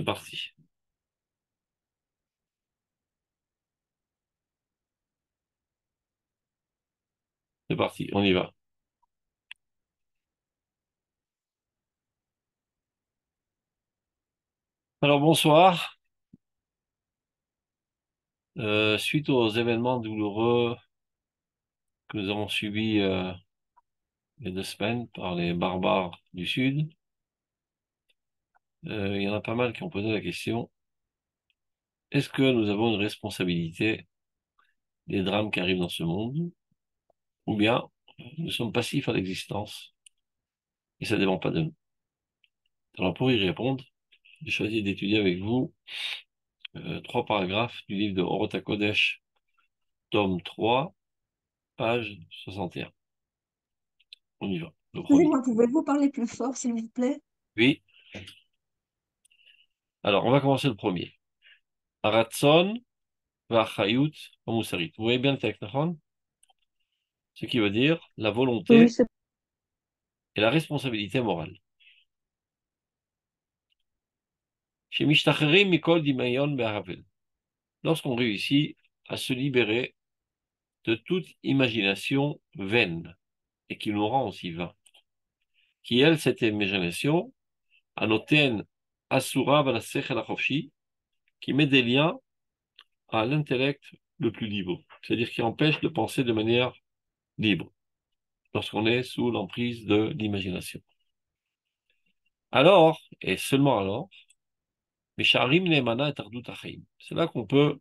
C'est parti. C'est parti, on y va. Alors bonsoir. Suite aux événements douloureux que nous avons subis il y a 2 semaines par les barbares du Sud, il y en a pas mal qui ont posé la question, est-ce que nous avons une responsabilité des drames qui arrivent dans ce monde, ou bien nous sommes passifs à l'existence et ça ne dépend pas de nous? Alors pour y répondre, j'ai choisi d'étudier avec vous 3 paragraphes du livre de Orot HaKodesh, tome 3, page 61. On y va, le premier. Excusez-moi, pouvez-vous parler plus fort, s'il vous plaît? Oui, alors on va commencer le premier. Aratson v'achayut musarit. Vous voyez bien le texte, Nahon? Ce qui veut dire la Oui, volonté et la responsabilité morale. Chez Mishtacherim Mikol Dimayon Be'aravel. Lorsqu'on réussit à se libérer de toute imagination vaine et qui nous rend aussi vains, qui elle, cette imagination, anoten asura vala sechel achofshi, qui met des liens à l'intellect le plus libre, c'est-à-dire qui empêche de penser de manière libre, lorsqu'on est sous l'emprise de l'imagination. Alors, et seulement alors, Mesharim Neemana et Ardut Achaim. C'est là qu'on peut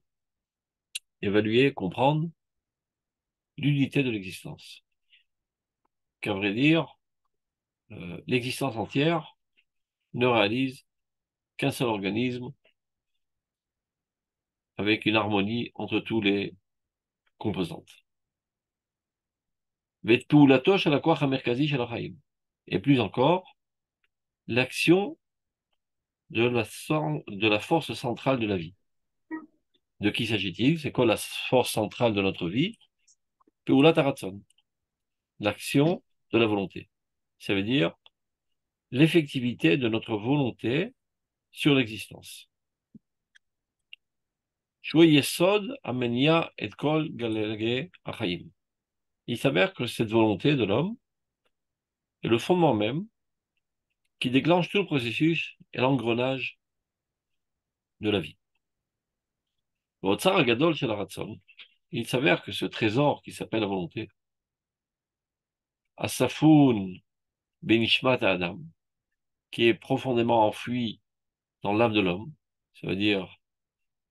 évaluer, comprendre l'unité de l'existence. Qu'à vrai dire, l'existence entière ne réalise qu'un seul organisme avec une harmonie entre tous les composantes. Ve'tpulatosh ala koach hamerkazi shel hachaim. Et plus encore, l'action de la force centrale de la vie. De qui s'agit-il? C'est quoi la force centrale de notre vie? Peulat haratzon, l'action de la volonté. Ça veut dire l'effectivité de notre volonté sur l'existence. Yesod amenia et kol galege achayim. Il s'avère que cette volonté de l'homme est le fondement même qui déclenche tout le processus et l'engrenage de la vie. L'Otsar Agadol shel haratzon. Il s'avère que ce trésor qui s'appelle la volonté, Asafoun benishmat Adam, qui est profondément enfoui dans l'âme de l'homme, ça veut dire,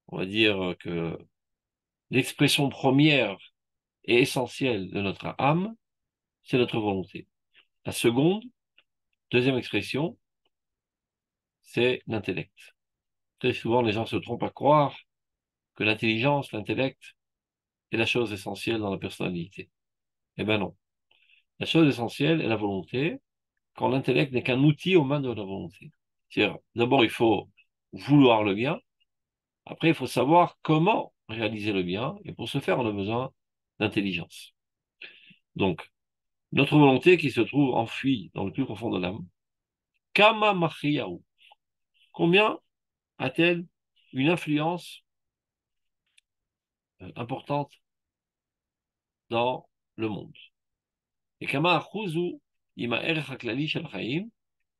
on va dire que l'expression première et essentielle de notre âme, c'est notre volonté. La seconde, deuxième expression, c'est l'intellect. Très souvent, les gens se trompent à croire que l'intelligence, l'intellect, est la chose essentielle dans la personnalité. Eh bien non. La chose essentielle est la volonté, quand l'intellect n'est qu'un outil aux mains de la volonté. C'est-à-dire, d'abord, il faut vouloir le bien, après, il faut savoir comment réaliser le bien, et pour ce faire, on a besoin d'intelligence. Donc, notre volonté qui se trouve enfuie dans le plus profond de l'âme, Kama Machiaou, combien a-t-elle une influence importante dans le monde? Et Kama Achuzu Ima Erech HaKlali Shel Chaim,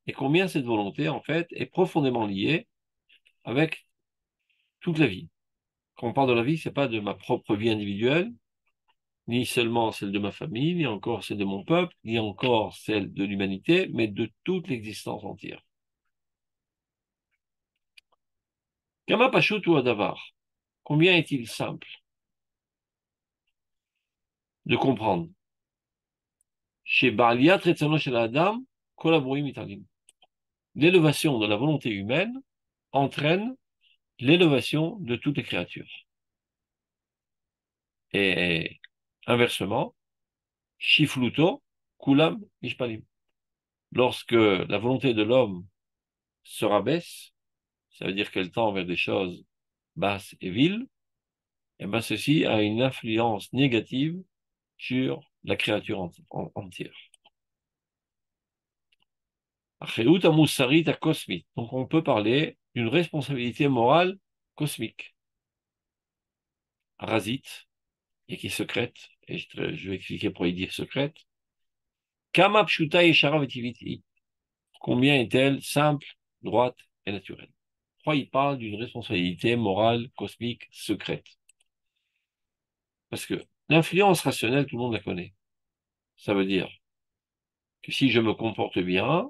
et combien cette volonté, en fait, est profondément liée avec toute la vie. Quand on parle de la vie, c'est pas de ma propre vie individuelle, ni seulement celle de ma famille, ni encore celle de mon peuple, ni encore celle de l'humanité, mais de toute l'existence entière. Kama Pashut ou Adavar, combien est-il simple de comprendre? Chez Ba'aliyat Retzano Shel Adam, Kolaborim Italim. L'élévation de la volonté humaine entraîne l'élévation de toutes les créatures. Et inversement, Shifluto, Kulam Mishpalim. Lorsque la volonté de l'homme se rabaisse, ça veut dire qu'elle tend vers des choses basses et viles, et bien ceci a une influence négative sur la créature entière. Donc on peut parler d'une responsabilité morale cosmique, razite, et qui est secrète, et je vais expliquer pourquoi il dit secrète. Kama pshuta yeshara v'tiviti. Combien est-elle simple, droite et naturelle? Pourquoi il parle d'une responsabilité morale cosmique secrète? Parce que l'influence rationnelle, tout le monde la connaît. Ça veut dire que si je me comporte bien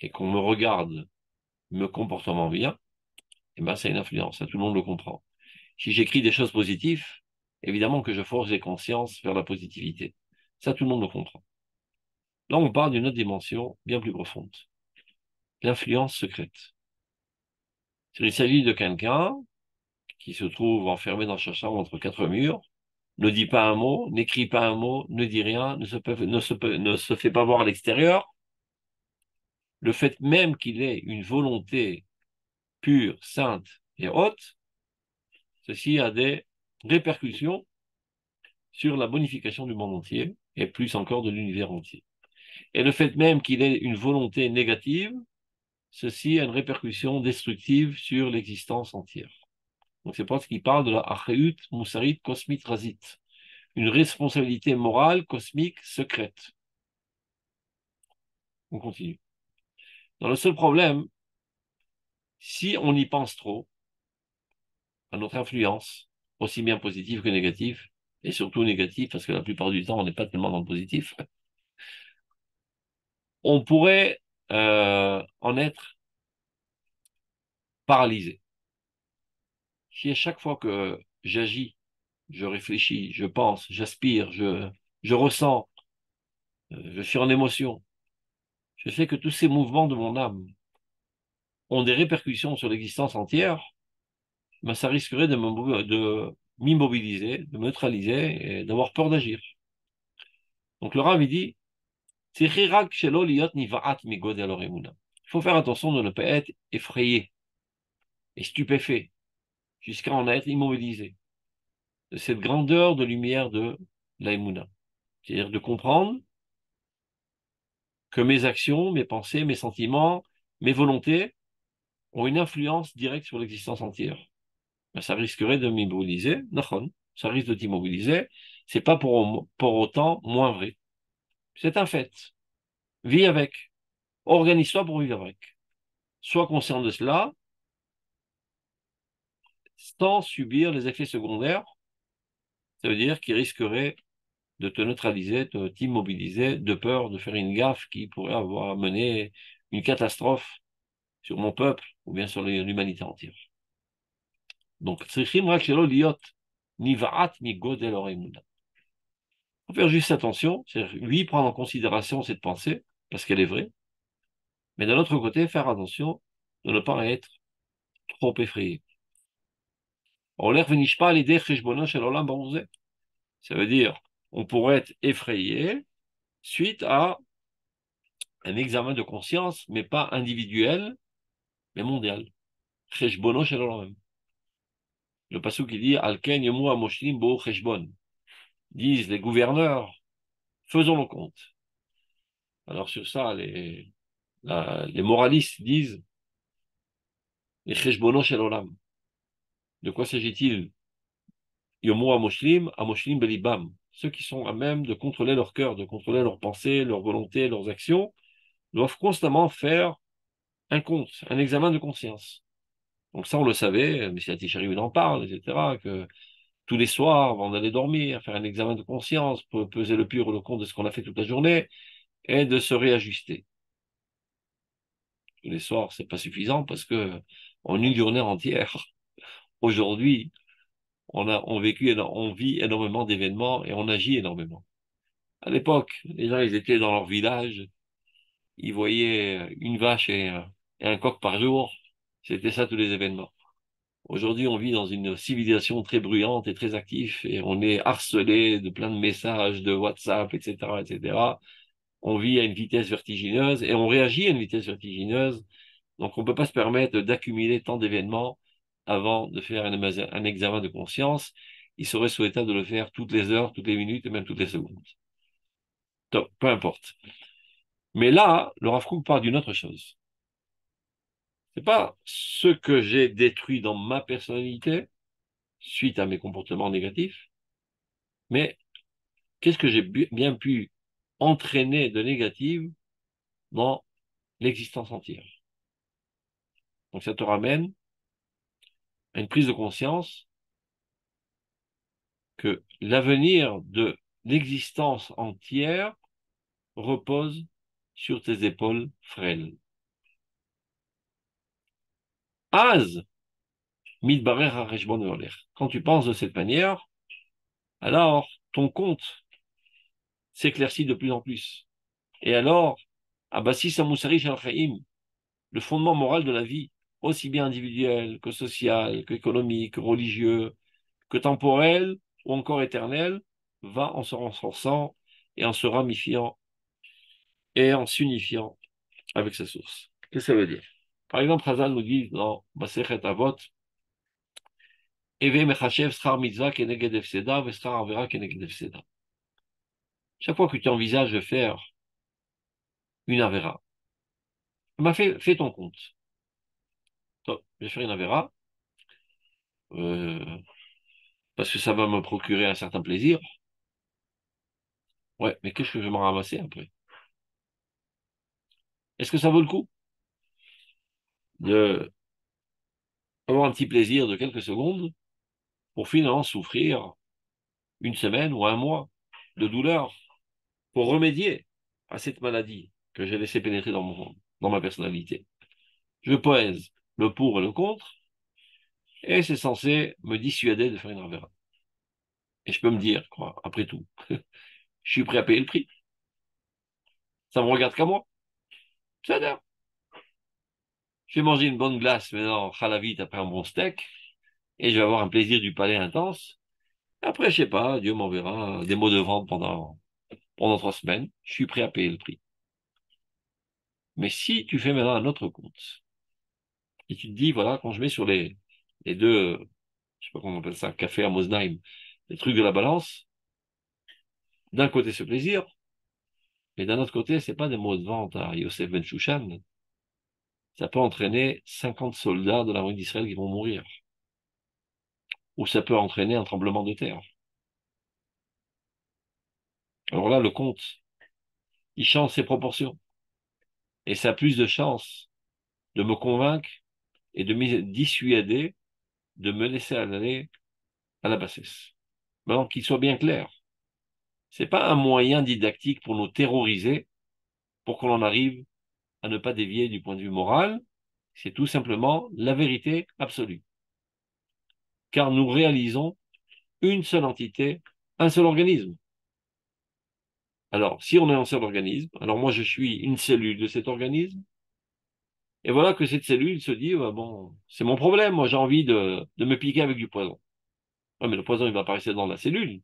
et qu'on me regarde me comportement bien, eh ben, c'est une influence, ça, tout le monde le comprend. Si j'écris des choses positives, évidemment que je force les consciences vers la positivité. Ça, tout le monde le comprend. Là, on parle d'une autre dimension bien plus profonde. L'influence secrète. Il s'agit de quelqu'un qui se trouve enfermé dans sa chambre entre quatre murs, ne dit pas un mot, n'écrit pas un mot, ne dit rien, ne se fait pas voir à l'extérieur. Le fait même qu'il ait une volonté pure, sainte et haute, ceci a des répercussions sur la bonification du monde entier et plus encore de l'univers entier. Et le fait même qu'il ait une volonté négative, ceci a une répercussion destructive sur l'existence entière. Donc c'est pour ça qu'il parle de la Achéut Moussarit Kosmit Razit, une responsabilité morale cosmique secrète. On continue. Dans le seul problème, si on y pense trop, à notre influence, aussi bien positive que négative, et surtout négative, parce que la plupart du temps, on n'est pas tellement dans le positif, on pourrait en être paralysé. Si à chaque fois que j'agis, je réfléchis, je pense, j'aspire, je ressens, je suis en émotion, je sais que tous ces mouvements de mon âme ont des répercussions sur l'existence entière, ben ça risquerait de m'immobiliser, de me neutraliser et d'avoir peur d'agir. Donc le Rav, il dit, il faut faire attention de ne pas être effrayé et stupéfait jusqu'à en être immobilisé de cette grandeur de lumière de l'Aïmouna. C'est-à-dire de comprendre que mes actions, mes pensées, mes sentiments, mes volontés ont une influence directe sur l'existence entière. Ben, ça risquerait de m'immobiliser, ça risque de t'immobiliser, c'est pas pour autant moins vrai. C'est un fait. Vis avec. Organise-toi pour vivre avec. Sois conscient de cela, sans subir les effets secondaires. Ça veut dire qu'il risquerait de te neutraliser, de t'immobiliser, de peur de faire une gaffe qui pourrait avoir mené une catastrophe sur mon peuple ou bien sur l'humanité entière. Donc, צריכים רק שלא להיות נבעט מגודל האמונה. Il faut faire juste attention, c'est-à-dire lui prendre en considération cette pensée, parce qu'elle est vraie, mais d'un autre côté, faire attention de ne pas être trop effrayé. Ça veut dire, on pourrait être effrayé suite à un examen de conscience, mais pas individuel, mais mondial. Le passage qui dit, Alken yomu amoshlim bo cheshbon. Disent les gouverneurs, faisons le compte. Alors sur ça, les moralistes disent, les cheshbono shel olam. De quoi s'agit-il? Yomu amoshlim belibam. Ceux qui sont à même de contrôler leur cœur, de contrôler leurs pensées, leurs volontés, leurs actions, doivent constamment faire un compte, un examen de conscience. Donc ça, on le savait, M. Atichari il en parle, etc., que tous les soirs, avant d'aller dormir, faire un examen de conscience, pour peser le pour et le contre de ce qu'on a fait toute la journée, et de se réajuster. Tous les soirs, c'est pas suffisant parce que en une journée entière, aujourd'hui, on vit énormément d'événements et on agit énormément. À l'époque, les gens, ils étaient dans leur village, ils voyaient une vache et un coq par jour. C'était ça tous les événements. Aujourd'hui, on vit dans une civilisation très bruyante et très active et on est harcelé de plein de messages, de WhatsApp, etc., etc. On vit à une vitesse vertigineuse et on réagit à une vitesse vertigineuse. Donc, on ne peut pas se permettre d'accumuler tant d'événements avant de faire un examen de conscience. Il serait souhaitable de le faire toutes les heures, toutes les minutes et même toutes les secondes. Donc, peu importe. Mais là, le Rav Kook parle d'une autre chose. C'est pas ce que j'ai détruit dans ma personnalité suite à mes comportements négatifs, mais qu'est-ce que j'ai bien pu entraîner de négatif dans l'existence entière. Donc ça te ramène à une prise de conscience que l'avenir de l'existence entière repose sur tes épaules frêles. Az, mitbarer hareshbon veoler. Quand tu penses de cette manière, alors ton compte s'éclaircit de plus en plus. Et alors, Abassis Samoussari Shalchaim, le fondement moral de la vie, aussi bien individuel que social, qu'économique, que religieux, que temporel ou encore éternel, va en se renforçant et en se ramifiant et en s'unifiant avec sa source. Qu'est-ce que ça veut dire? Par exemple, Hazal nous dit dans Masechet Avot, Eve mechachev schar mitzvah keneged efseda veschar avera keneged efseda. Chaque fois que tu envisages de faire une avera, fais ton compte. Top, je vais faire une avera, euh, parce que ça va me procurer un certain plaisir. Ouais, mais qu'est-ce que je vais m'en ramasser après? Est-ce que ça vaut le coup de avoir un petit plaisir de quelques secondes pour finalement souffrir une semaine ou un mois de douleur pour remédier à cette maladie que j'ai laissé pénétrer dans ma personnalité? Je pèse le pour et le contre, et c'est censé me dissuader de faire une avera. Et je peux me dire, quoi, après tout, je suis prêt à payer le prix. Ça me regarde qu'à moi. Ça d'ailleurs. Je vais manger une bonne glace maintenant, halavite après un bon steak, et je vais avoir un plaisir du palais intense. Après, je sais pas, Dieu m'enverra des mots de vente pendant 3 semaines. Je suis prêt à payer le prix. Mais si tu fais maintenant un autre compte, et tu te dis, voilà, quand je mets sur les deux, je sais pas comment on appelle ça, café à Mosheim, les trucs de la balance, d'un côté ce plaisir, mais d'un autre côté, c'est pas des mots de vente à Yosef Ben Shushan. Ça peut entraîner 50 soldats de l'armée d'Israël qui vont mourir. Ou ça peut entraîner un tremblement de terre. Alors là, le compte, il change ses proportions. Et ça a plus de chances de me convaincre et de me dissuader de me laisser aller à la bassesse. Maintenant, qu'il soit bien clair, c'est pas un moyen didactique pour nous terroriser, pour qu'on en arrive à ne pas dévier du point de vue moral. C'est tout simplement la vérité absolue. Car nous réalisons une seule entité, un seul organisme. Alors, si on est un seul organisme, alors moi je suis une cellule de cet organisme, et voilà que cette cellule se dit, ouais, bon, c'est mon problème, moi j'ai envie de me piquer avec du poison. Ouais, mais le poison, il va pas rester dans la cellule,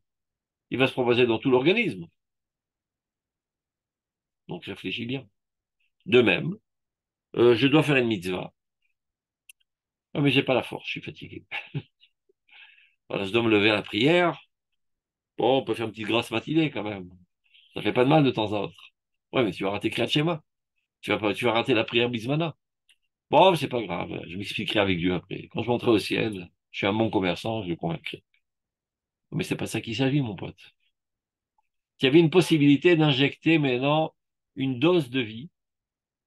il va se propager dans tout l'organisme. Donc réfléchis bien. De même, je dois faire une mitzvah. Ouais, mais j'ai pas la force, je suis fatigué. Voilà, je dois me lever à la prière. Bon, on peut faire une petite grasse matinée quand même. Ça fait pas de mal de temps à autre. Ouais, mais tu vas rater Kriyat Shema. Tu vas rater la prière Bismana. Bon, c'est pas grave, je m'expliquerai avec Dieu après. Quand je monterai au ciel, je suis un bon commerçant, je le convaincrai. Mais c'est pas ça qu'il s'agit, mon pote. Il y avait une possibilité d'injecter maintenant une dose de vie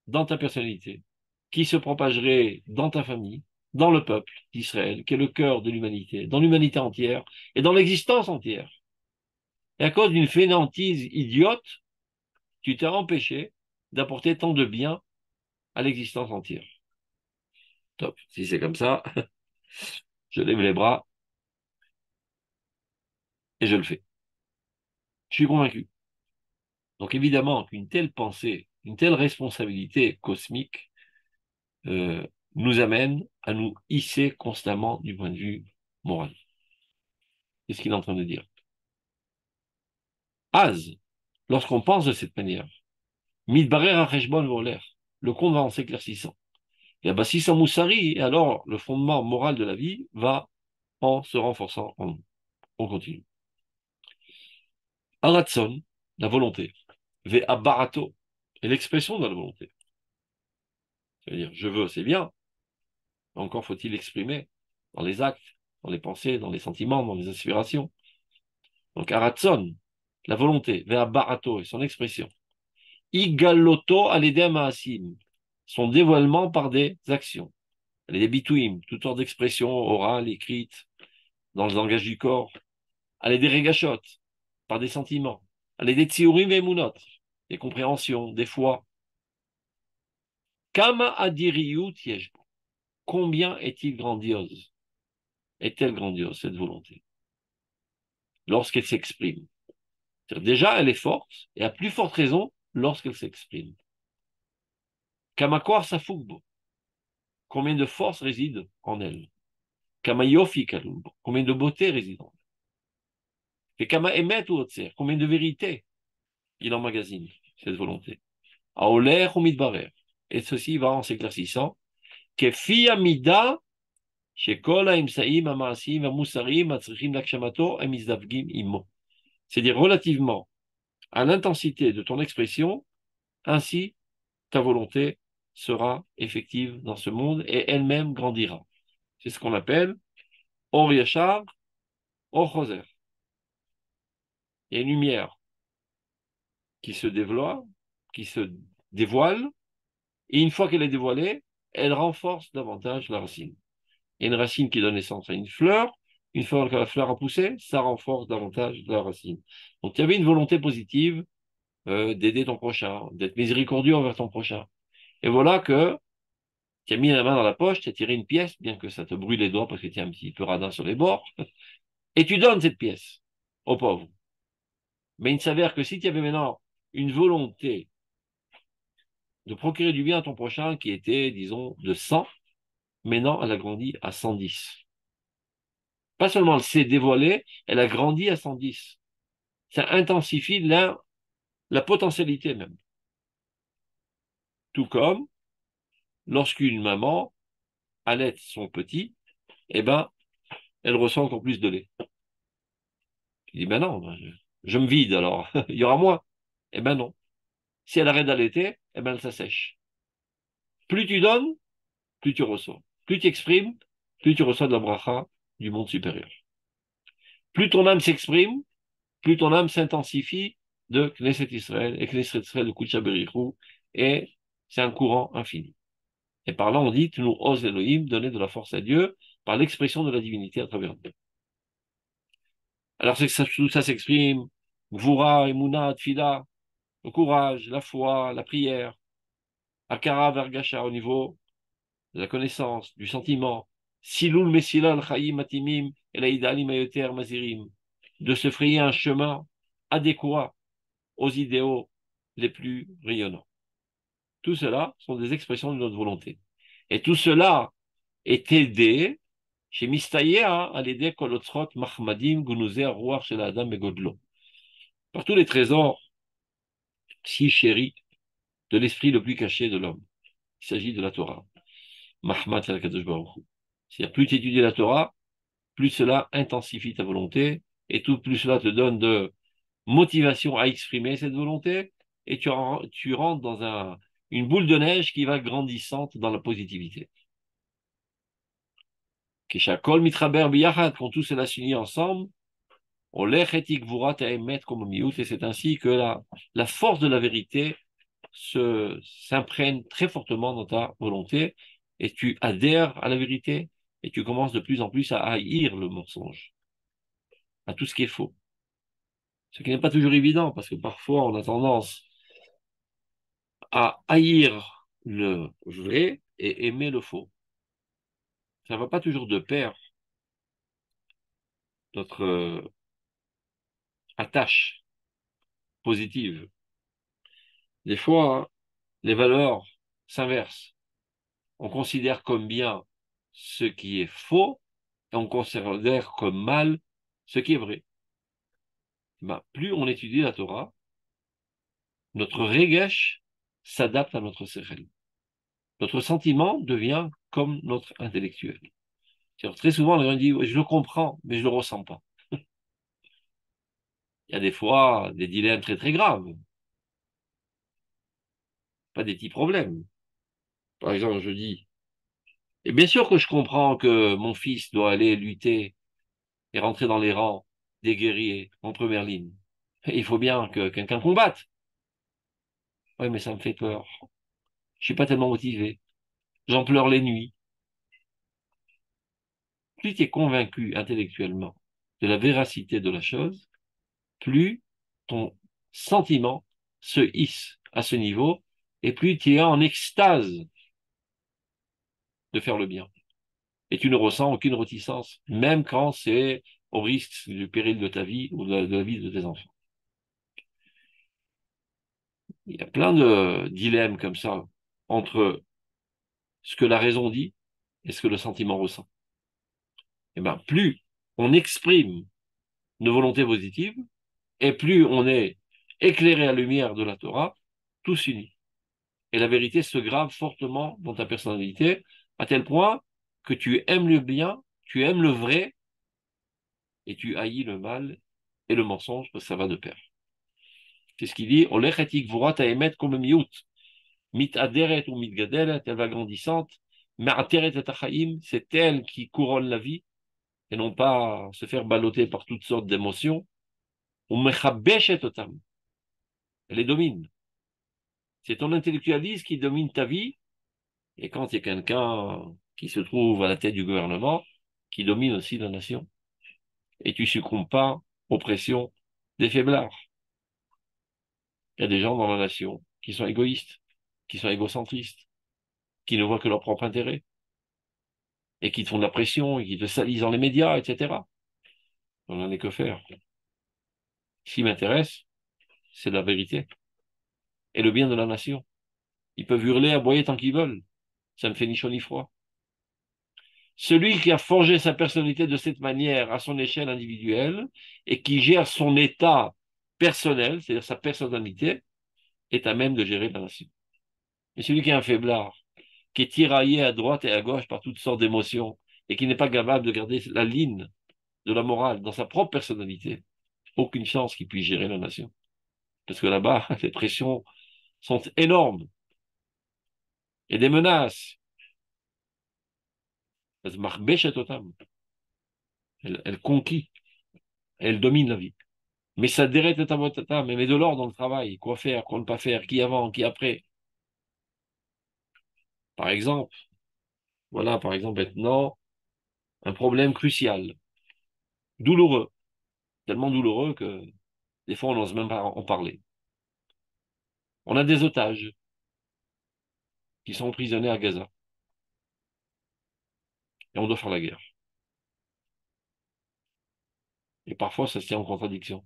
dans ta personnalité, qui se propagerait dans ta famille, dans le peuple d'Israël, qui est le cœur de l'humanité, dans l'humanité entière et dans l'existence entière. Et à cause d'une fainéantise idiote, tu t'es empêché d'apporter tant de bien à l'existence entière. Top. Si c'est comme ça, je lève les bras et je le fais. Je suis convaincu. Donc évidemment qu'une telle pensée, une telle responsabilité cosmique euh, nous amène à nous hisser constamment du point de vue moral. Qu'est-ce qu'il est en train de dire? Az, lorsqu'on pense de cette manière, Midbarer Areshbon Voler, le compte va en s'éclaircissant. Et Abassissa Moussari, et alors le fondement moral de la vie va en se renforçant en nous. On continue. Aratson, la volonté. Ve Abarato, et l'expression de la volonté. C'est-à-dire, je veux, c'est bien, Encore faut-il l'exprimer dans les actes, dans les pensées, dans les sentiments, dans les aspirations. Donc, Aratson, la volonté, vers Barato et son expression. Igaloto aledem maasim, son dévoilement par des actions. Les bituim, toutes sortes d'expressions orales, écrites, dans le langage du corps. Allez des regachot, par des sentiments. Allez des tsiurim et munot, des compréhensions, des foi. Kama adiriyut yeshbo. Combien est-il grandiose, est-elle grandiose, cette volonté, lorsqu'elle s'exprime. Déjà, elle est forte, et à plus forte raison, lorsqu'elle s'exprime. Kama sa fugbo. Combien de force réside en elle. Kama yofi kalumbo. Combien de beauté réside en elle. Et kama emet ou otser. Combien de vérité il emmagasine, cette volonté. Aoler ou midbarer. Et ceci va en s'éclaircissant. Kefi amida shekol haimsaim hamaasim hamusarim hatzrichim lakshamato hamizdavgim immo. C'est-à-dire relativement à l'intensité de ton expression, ainsi ta volonté sera effective dans ce monde et elle-même grandira. C'est ce qu'on appelle Or Yachar, Or Choser. Il y a une lumière qui se développe, qui se dévoile, et une fois qu'elle est dévoilée, elle renforce davantage la racine. Il y a une racine qui donne naissance à une fois que la fleur a poussé, ça renforce davantage la racine. Donc il y avait une volonté positive d'aider ton prochain, d'être miséricordieux envers ton prochain. Et voilà que tu as mis la main dans la poche, tu as tiré une pièce, bien que ça te brûle les doigts parce que tu es un petit peu radin sur les bords, et tu donnes cette pièce au pauvre. Mais il s'avère que si tu avais maintenant une volonté de procurer du bien à ton prochain qui était, disons, de 100, maintenant elle a grandi à 110. Pas seulement elle s'est dévoilée, elle a grandi à 110. Ça intensifie la potentialité même. Tout comme lorsqu'une maman allait son petit, eh ben, elle reçoit encore plus de lait. Tu dis, ben non, je me vide alors, il y aura moins. Eh ben non. Si elle arrête d'allaiter, eh ben elle s'assèche. Plus tu donnes, plus tu reçois. Plus tu exprimes, plus tu reçois de la bracha du monde supérieur. Plus ton âme s'exprime, plus ton âme s'intensifie de Knesset Israël et Knesset Israël de Kutcha Berichou, et c'est un courant infini. Et par là, on dit, tu nous oses Elohim, donner de la force à Dieu par l'expression de la divinité à travers nous. Alors, c'est que tout ça s'exprime, Gvura, Emouna, Tfila, le courage, la foi, la prière, Akara, Vergasha au niveau de la connaissance, du sentiment, Silul, Messila, Al-Chaim, Matimim, Elaïdali, Mayoter, Mazirim, de se frayer un chemin adéquat aux idéaux les plus rayonnants. Tout cela sont des expressions de notre volonté. Et tout cela est aidé chez Mistaya à l'aider Kolotzrot Mahmadim Gunuzer Ruach Shel Adam et Godlo. Par tous les trésors si chéris de l'esprit le plus caché de l'homme. Il s'agit de la Torah. Mahmad Shel Kadosh Baruch Hu. C'est-à-dire, plus tu étudies la Torah, plus cela intensifie ta volonté, et tout plus cela te donne de motivation à exprimer cette volonté, et tu rentres dans une boule de neige qui va grandissante dans la positivité. Kishakol mitraber biyachad, quand tout cela s'unit ensemble, olechet vurat emet comme miut, et c'est ainsi que la force de la vérité s'imprègne très fortement dans ta volonté, et tu adhères à la vérité, et tu commences de plus en plus à haïr le mensonge, à tout ce qui est faux. Ce qui n'est pas toujours évident, parce que parfois on a tendance à haïr le vrai et aimer le faux. Ça ne va pas toujours de pair, notre attache positive. Des fois, les valeurs s'inversent. On considère comme bien ce qui est faux et on considère comme mal ce qui est vrai. Ben, plus on étudie la Torah, notre regesh s'adapte à notre sechel. Notre sentiment devient comme notre intellectuel. Très souvent, les gens disent, je le comprends, mais je ne le ressens pas. Il y a des fois des dilemmes très très graves, pas des petits problèmes. Par exemple, je dis, Et bien sûr que je comprends que mon fils doit aller lutter et rentrer dans les rangs des guerriers en première ligne. Il faut bien que quelqu'un combatte. Oui, mais ça me fait peur. Je suis pas tellement motivé. J'en pleure les nuits. Plus tu es convaincu intellectuellement de la véracité de la chose, plus ton sentiment se hisse à ce niveau et plus tu es en extase de faire le bien. Et tu ne ressens aucune réticence, même quand c'est au risque du péril de ta vie ou de la vie de tes enfants. Il y a plein de dilemmes comme ça entre ce que la raison dit et ce que le sentiment ressent. Et ben, plus on exprime nos volontés positives, et plus on est éclairé à la lumière de la Torah, tout s'unit. Et la vérité se grave fortement dans ta personnalité, à tel point que tu aimes le bien, tu aimes le vrai, et tu haïs le mal et le mensonge, parce que ça va de pair. C'est ce qu'il dit, Olechetik vorat haemet comme miout, mit aderet ou mit gaderet, elle va grandissante, ma'ateret et achaim, c'est elle qui couronne la vie, et non pas se faire balloter par toutes sortes d'émotions, ou mechabeshet otam, elle les domine. C'est ton intellectualisme qui domine ta vie, et quand il y a quelqu'un qui se trouve à la tête du gouvernement, qui domine aussi la nation, et tu succombes pas aux pressions des faiblards. Il y a des gens dans la nation qui sont égoïstes, qui sont égocentristes, qui ne voient que leur propre intérêt, et qui te font de la pression, et qui te salissent dans les médias, etc. On n'en est que faire. Ce qui m'intéresse, c'est la vérité et le bien de la nation. Ils peuvent hurler, aboyer tant qu'ils veulent. Ça me fait ni chaud ni froid. Celui qui a forgé sa personnalité de cette manière à son échelle individuelle et qui gère son état personnel, c'est-à-dire sa personnalité, est à même de gérer la nation. Et celui qui est un faiblard, qui est tiraillé à droite et à gauche par toutes sortes d'émotions et qui n'est pas capable de garder la ligne de la morale dans sa propre personnalité, aucune chance qu'il puisse gérer la nation. Parce que là-bas, les pressions sont énormes. Et des menaces. Elle conquit, elle domine la vie. Mais ça dérète ta mais de l'ordre dans le travail. Quoi faire, quoi ne pas faire, qui avant, qui après. Par exemple, voilà, par exemple, maintenant, un problème crucial, douloureux, tellement douloureux que des fois on n'ose même pas en parler. On a des otages qui sont emprisonnés à Gaza et on doit faire la guerre. Et parfois, ça se tient en contradiction.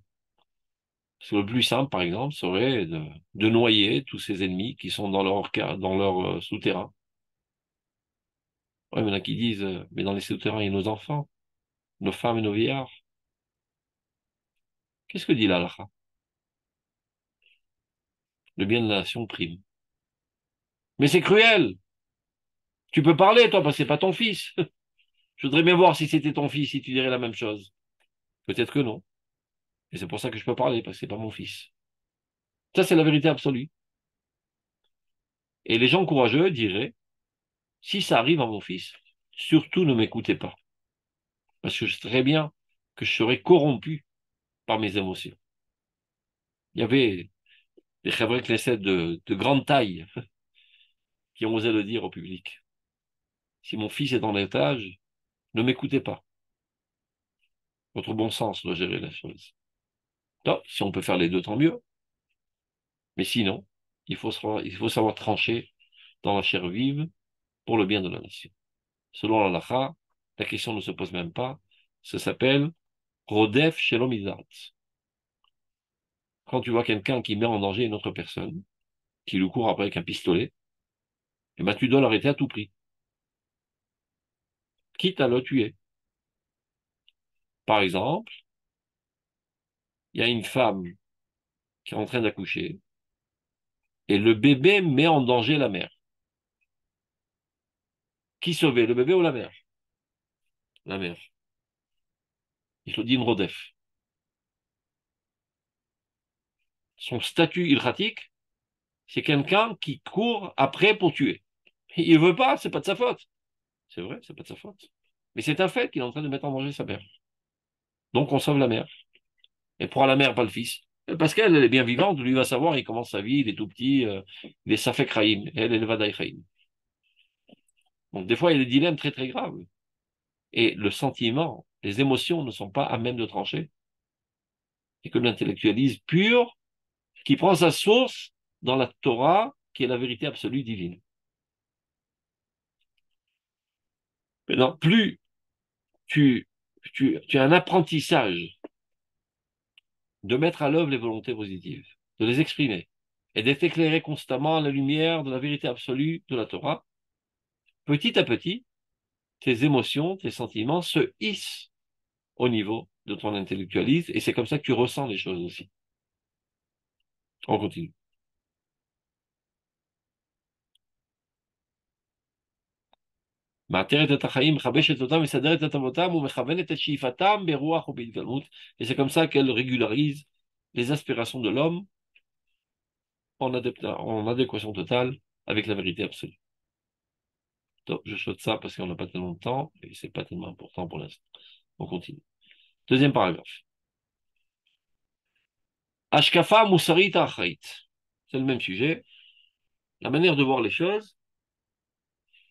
Parce que le plus simple, par exemple, serait de noyer tous ces ennemis qui sont dans leur souterrain. Ouais, mais il y en a qui disent, mais dans les souterrains, il y a nos enfants, nos femmes et nos vieillards. Qu'est-ce que dit l'Allah? Le bien de la nation prime. Mais c'est cruel! Tu peux parler, toi, parce que c'est pas ton fils. Je voudrais bien voir si c'était ton fils, si tu dirais la même chose. Peut-être que non. Et c'est pour ça que je peux parler, parce que c'est pas mon fils. Ça, c'est la vérité absolue. Et les gens courageux diraient, si ça arrive à mon fils, surtout ne m'écoutez pas. Parce que je sais très bien que je serai corrompu par mes émotions. Il y avait des Chavrei Knesset de grande taille qui ont osé le dire au public. Si mon fils est en étage, ne m'écoutez pas. Votre bon sens doit gérer la chose. Non, si on peut faire les deux, tant mieux. Mais sinon, il faut savoir trancher dans la chair vive pour le bien de la nation. Selon l'Halakha, la question ne se pose même pas. Ça s'appelle Rodef Shelom Izat. Quand tu vois quelqu'un qui met en danger une autre personne, qui lui court après avec un pistolet, eh ben, tu dois l'arrêter à tout prix, quitte à le tuer. Par exemple, il y a une femme qui est en train d'accoucher et le bébé met en danger la mère. Qui sauver, le bébé ou la mère? La mère. Il faut dire une Rodef. Son statut ilratique, c'est quelqu'un qui court après pour tuer. Il veut pas, c'est pas de sa faute. C'est vrai, c'est pas de sa faute. Mais c'est un fait qu'il est en train de mettre en danger sa mère. Donc on sauve la mère. Et pourra la mère, pas le fils. Parce qu'elle, elle est bien vivante, lui va savoir, il commence sa vie, il est tout petit, il est Safek Chaim, elle est le Vadaï Chaim. Donc des fois, il y a des dilemmes très très graves. Et le sentiment, les émotions ne sont pas à même de trancher. Et que l'intellectualisme pur, qui prend sa source dans la Torah, qui est la vérité absolue divine. Maintenant, plus tu, tu as un apprentissage de mettre à l'œuvre les volontés positives, de les exprimer, et d'être éclairé constamment à la lumière de la vérité absolue de la Torah, petit à petit, tes émotions, tes sentiments se hissent au niveau de ton intellectualisme, et c'est comme ça que tu ressens les choses aussi. On continue. מאתרת את החיים, מחבשת אותם, מסדרת את אבותם ומכוונת את שאיפתם ברוח ובהתגלמות. Et c'est comme ça qu'elle régularise les aspirations de l'homme en adéquation totale avec la vérité absolue. Donc, je saute ça parce qu'on n'a pas tellement de temps et c'est pas tellement important pour l'instant. On continue. Deuxième paragraphe. Ashkafa Moussarit Achait. C'est le même sujet. La manière de voir les choses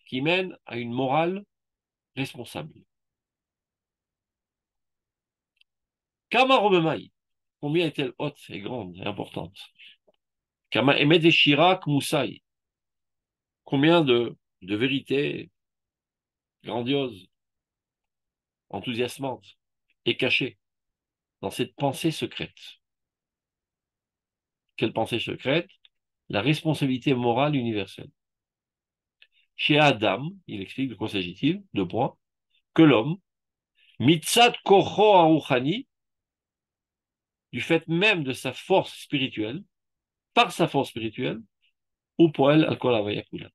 qui mène à une morale responsable. Kama Robemai. Combien est-elle haute et grande et importante? Kama Emed et Shirak Moussaï. Combien de vérités grandioses, enthousiasmantes et cachées dans cette pensée secrète. Quelle pensée secrète? La responsabilité morale universelle. Chez Adam, il explique de quoi s'agit-il, deux points, que l'homme, mitzat kocho aruchani, du fait même de sa force spirituelle, par sa force spirituelle, ou poel al-kol havayakula.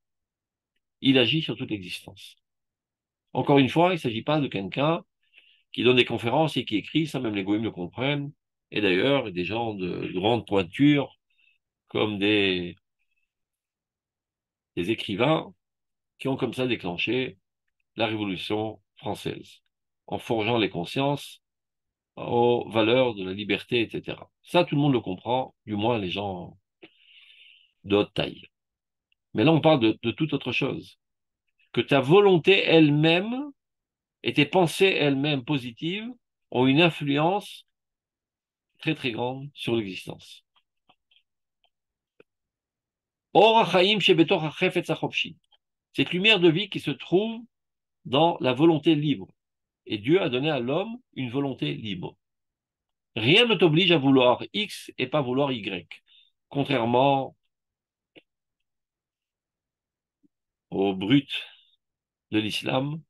Il agit sur toute l'existence. Encore une fois, il ne s'agit pas de quelqu'un qui donne des conférences et qui écrit, ça même les goïms le comprennent, et d'ailleurs, des gens de grande pointure, comme des écrivains, qui ont comme ça déclenché la Révolution française, en forgeant les consciences aux valeurs de la liberté, etc. Ça, tout le monde le comprend, du moins les gens de haute taille. Mais là, on parle de toute autre chose. Que ta volonté elle-même et tes pensées elles-mêmes positives ont une influence très très grande sur l'existence. Cette lumière de vie qui se trouve dans la volonté libre. Et Dieu a donné à l'homme une volonté libre. Rien ne t'oblige à vouloir X et pas vouloir Y. Contrairement aux brutes de l'islam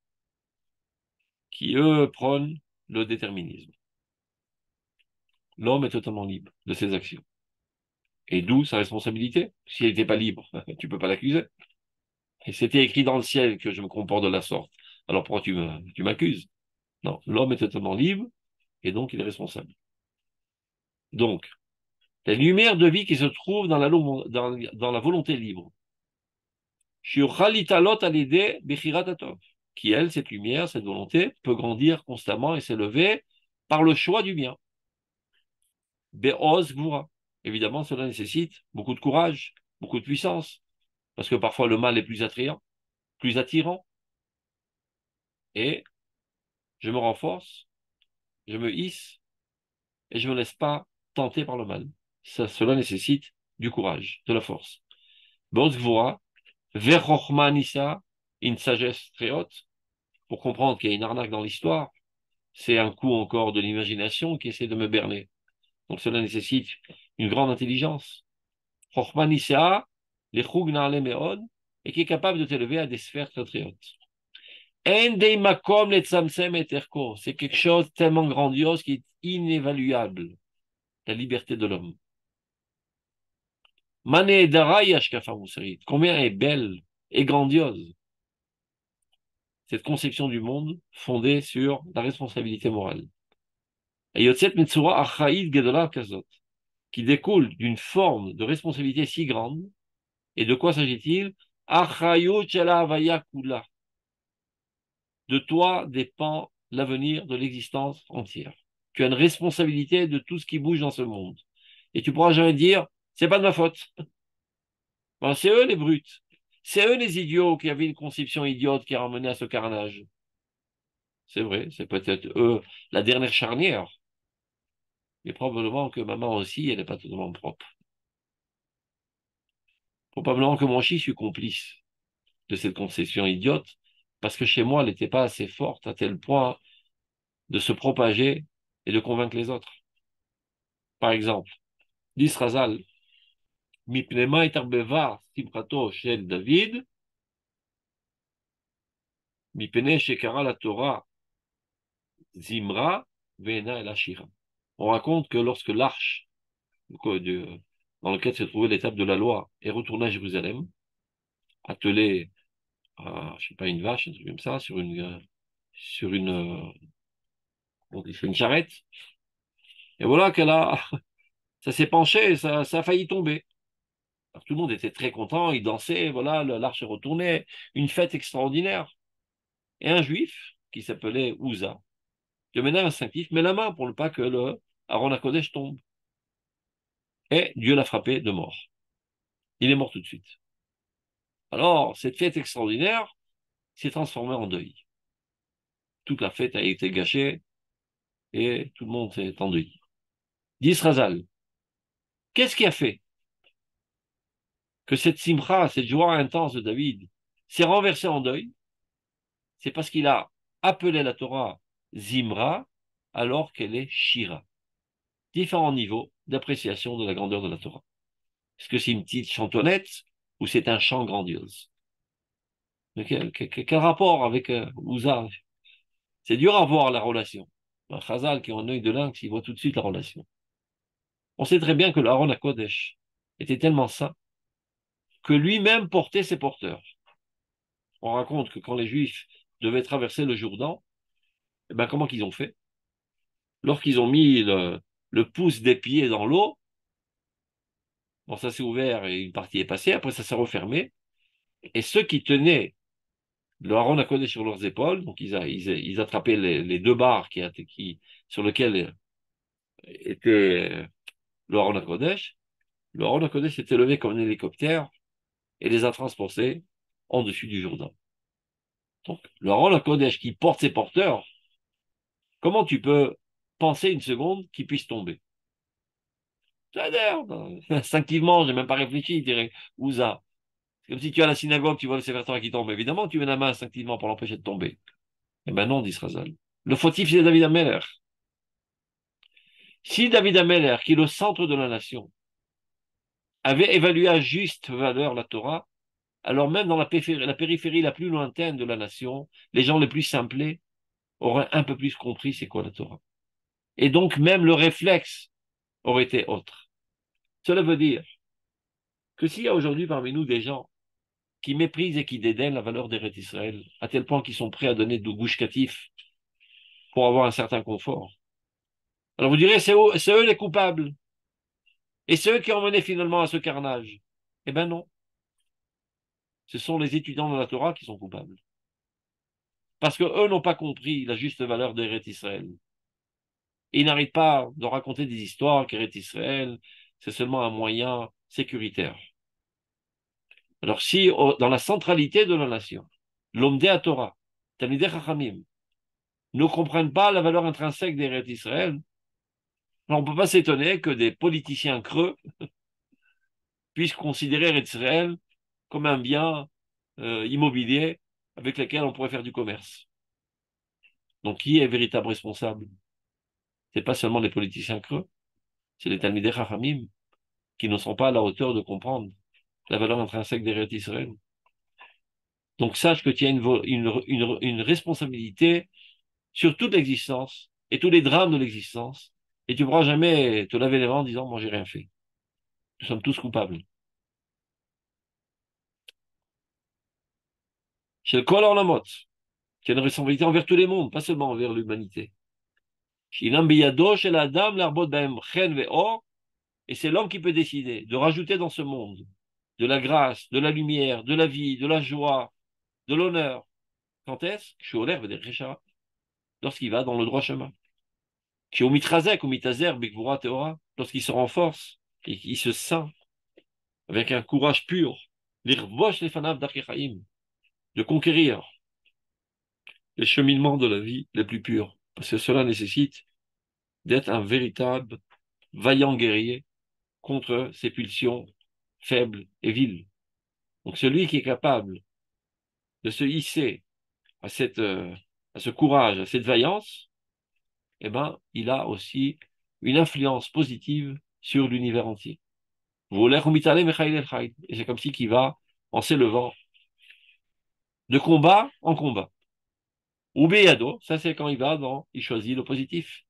qui, eux, prônent le déterminisme. L'homme est totalement libre de ses actions. Et d'où sa responsabilité. S'il n'était pas libre, tu peux pas l'accuser. Et c'était écrit dans le ciel que je me comporte de la sorte. Alors pourquoi tu m'accuses? Non, l'homme est totalement libre et donc il est responsable. Donc, la lumière de vie qui se trouve dans la volonté libre. Qui, elle, cette lumière, cette volonté, peut grandir constamment et s'élever par le choix du bien. Be'oz gvura. Évidemment, cela nécessite beaucoup de courage, beaucoup de puissance, parce que parfois le mal est plus attrayant, plus attirant, et je me renforce, je me hisse, et je ne me laisse pas tenter par le mal. Cela nécessite du courage, de la force. Be'oz gvura, ve'chochma nisa, une sagesse très haute, pour comprendre qu'il y a une arnaque dans l'histoire, c'est un coup encore de l'imagination qui essaie de me berner. Donc cela nécessite une grande intelligence. Chochma Nisea, les Chug Na'ale Me'od, et qui est capable de t'élever à des sphères très très hautes. En dei makom le tzamtzem et erko. C'est quelque chose tellement grandiose qui est inévaluable. La liberté de l'homme. Mane Darai Ashkafa Moussarit. Combien est belle et grandiose cette conception du monde fondée sur la responsabilité morale. Et Yotzet Metsura Achaïd Gedola Kazot, qui découle d'une forme de responsabilité si grande. Et de quoi s'agit-il? Achayut shel havaya kula. De toi dépend l'avenir de l'existence entière. Tu as une responsabilité de tout ce qui bouge dans ce monde. Et tu pourras jamais dire, c'est pas de ma faute. Ben, c'est eux les brutes. C'est eux les idiots qui avaient une conception idiote qui a ramené à ce carnage. C'est vrai, c'est peut-être eux la dernière charnière. Mais probablement que maman aussi, elle n'est pas totalement propre. Probablement que moi aussi, je suis complice de cette conception idiote, parce que chez moi, elle n'était pas assez forte à tel point de se propager et de convaincre les autres. Par exemple, dit Razal, Mipnema et Arbeva, Simchato shel David, Mipene Shekara la Torah, Zimra, Vena el Ashira. On raconte que lorsque l'arche dans laquelle se trouvait l'étape de la loi est retournée à Jérusalem, attelée à, je sais pas, une vache, un truc comme ça, sur on dit, sur une charrette, et voilà ça s'est penché, et ça a failli tomber. Alors, tout le monde était très content, ils dansaient, voilà, l'arche est retournée, une fête extraordinaire. Et un juif, qui s'appelait Ouza, de manière instinctive, met la main pour ne pas que le Aaron HaKodesh tombe. Et Dieu l'a frappé de mort. Il est mort tout de suite. Alors, cette fête extraordinaire s'est transformée en deuil. Toute la fête a été gâchée et tout le monde s'est endeuillé. D'Israzal, qu'est-ce qui a fait que cette simcha, cette joie intense de David, s'est renversée en deuil? C'est parce qu'il a appelé la Torah Zimra alors qu'elle est Shira. Différents niveaux d'appréciation de la grandeur de la Torah. Est-ce que c'est une petite chantonnette ou c'est un chant grandiose? Quel rapport avec Ouza? C'est dur à voir la relation. Un Chazal qui a un œil de lynx, il voit tout de suite la relation. On sait très bien que le Aaron HaKodesh était tellement saint que lui-même portait ses porteurs. On raconte que quand les Juifs devaient traverser le Jourdain, eh ben, comment qu'ils ont fait? Lorsqu'ils ont mis le pouce des pieds dans l'eau, bon, ça s'est ouvert et une partie est passée, après ça s'est refermé, et ceux qui tenaient le Aaron HaKodesh sur leurs épaules, donc ils attrapaient les deux barres sur lesquelles était le Aaron HaKodesh. Le Aaron HaKodesh s'était levé comme un hélicoptère et les a transportés en dessus du Jourdain. Donc, le Aaron HaKodesh qui porte ses porteurs, comment tu peux penser une seconde qu'il puisse tomber? C'est-à-dire, instinctivement, j'ai même pas réfléchi, dirait Ouza. C'est comme si tu es à la synagogue, tu vois le Sefer Torah qui tombe. Évidemment, tu mets la main instinctivement pour l'empêcher de tomber. Eh ben non, dit Srazal. Le fautif, c'est David Ameller. Si David Ameller, qui est le centre de la nation, avait évalué à juste valeur la Torah, alors même dans la périphérie la plus lointaine de la nation, les gens les plus simplés auraient un peu plus compris c'est quoi la Torah. Et donc même le réflexe aurait été autre. Cela veut dire que s'il y a aujourd'hui parmi nous des gens qui méprisent et qui dédaignent la valeur d'Eretz Israël, à tel point qu'ils sont prêts à donner de gouche catif pour avoir un certain confort, alors vous direz c'est eux les coupables. Et c'est eux qui ont mené finalement à ce carnage. Eh ben non, ce sont les étudiants de la Torah qui sont coupables. Parce que eux n'ont pas compris la juste valeur d'Eretz Israël. Et ils n'arrêtent pas de raconter des histoires qu'Eretz Israël, c'est seulement un moyen sécuritaire. Alors si, dans la centralité de la nation, l'homme à Torah, Talmidei Chachamim, ne comprennent pas la valeur intrinsèque d'Eretz Israël, alors on ne peut pas s'étonner que des politiciens creux puissent considérer Eretz Israël comme un bien immobilier avec lequel on pourrait faire du commerce. Donc qui est véritable responsable? C'est pas seulement les politiciens creux, c'est les Talmidei Chachamim qui ne sont pas à la hauteur de comprendre la valeur intrinsèque d'Eretz Israël. Donc sache que tu as une responsabilité sur toute l'existence et tous les drames de l'existence, et tu ne pourras jamais te laver les mains en disant moi j'ai rien fait. Nous sommes tous coupables. Chez le Kol Olamot, qui a une responsabilité envers tous les mondes, pas seulement envers l'humanité. Shinam biyado shel adam l'arbot bahem chen ve'or, et c'est l'homme qui peut décider de rajouter dans ce monde de la grâce, de la lumière, de la vie, de la joie, de l'honneur, Quand est-ce? Lorsqu'il va dans le droit chemin. Qui au mitrazek, au mitazer, bekvura teora, lorsqu'il se renforce et qu'il se sent avec un courage pur, l'irvosh lefanav darkechaim, de conquérir les cheminements de la vie les plus purs. Parce que cela nécessite d'être un véritable vaillant guerrier contre ces pulsions faibles et viles. Donc celui qui est capable de se hisser à, à ce courage, à cette vaillance, eh ben, il a aussi une influence positive sur l'univers entier. Et c'est comme si qu'il va en s'élevant de combat en combat. Ou Beyado, ça c'est quand il choisit le positif.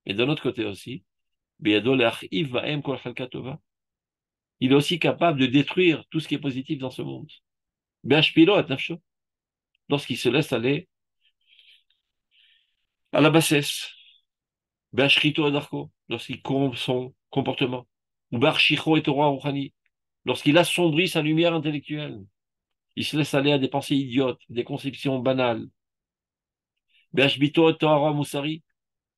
Et d'un autre côté aussi, Beyado il est aussi capable de détruire tout ce qui est positif dans ce monde. Lorsqu'il se laisse aller à la bassesse, lorsqu'il corrompt son comportement, ou lorsqu'il assombrit sa lumière intellectuelle, il se laisse aller à des pensées idiotes, des conceptions banales,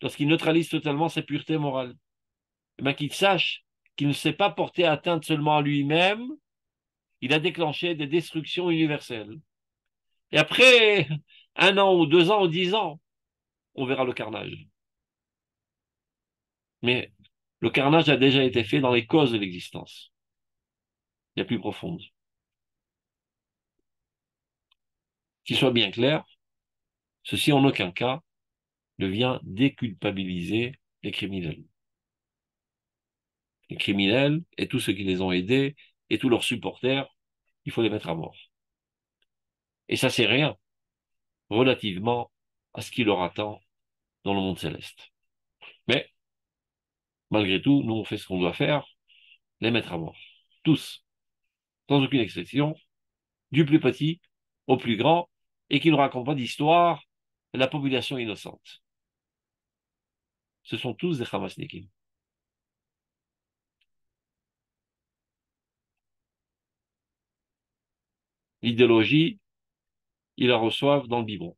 lorsqu'il neutralise totalement sa pureté morale, et bien qu'il sache qu'il ne s'est pas porté atteinte seulement à lui-même, il a déclenché des destructions universelles. Et après 1 an ou 2 ans ou 10 ans, on verra le carnage. Mais le carnage a déjà été fait dans les causes de l'existence, les plus profondes. Qu'il soit bien clair, ceci en aucun cas ne vient déculpabiliser les criminels. Les criminels et tous ceux qui les ont aidés et tous leurs supporters, il faut les mettre à mort. Et ça, c'est rien relativement à ce qui leur attend dans le monde céleste. Mais, malgré tout, nous, on fait ce qu'on doit faire, les mettre à mort. Tous, sans aucune exception, du plus petit au plus grand, et qui ne racontent pas d'histoire de la population innocente. Ce sont tous des Hamasnikim. L'idéologie, ils la reçoivent dans le biberon.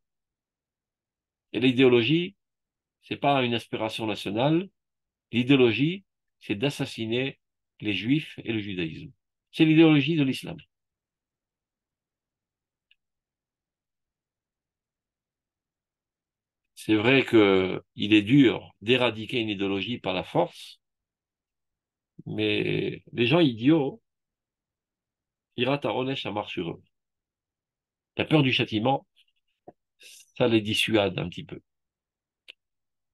Et l'idéologie, c'est pas une aspiration nationale. L'idéologie, c'est d'assassiner les juifs et le judaïsme. C'est l'idéologie de l'islam. C'est vrai qu'il est dur d'éradiquer une idéologie par la force, mais les gens idiots, Hirat Haronesh, ça marche sur eux. La peur du châtiment, ça les dissuade un petit peu.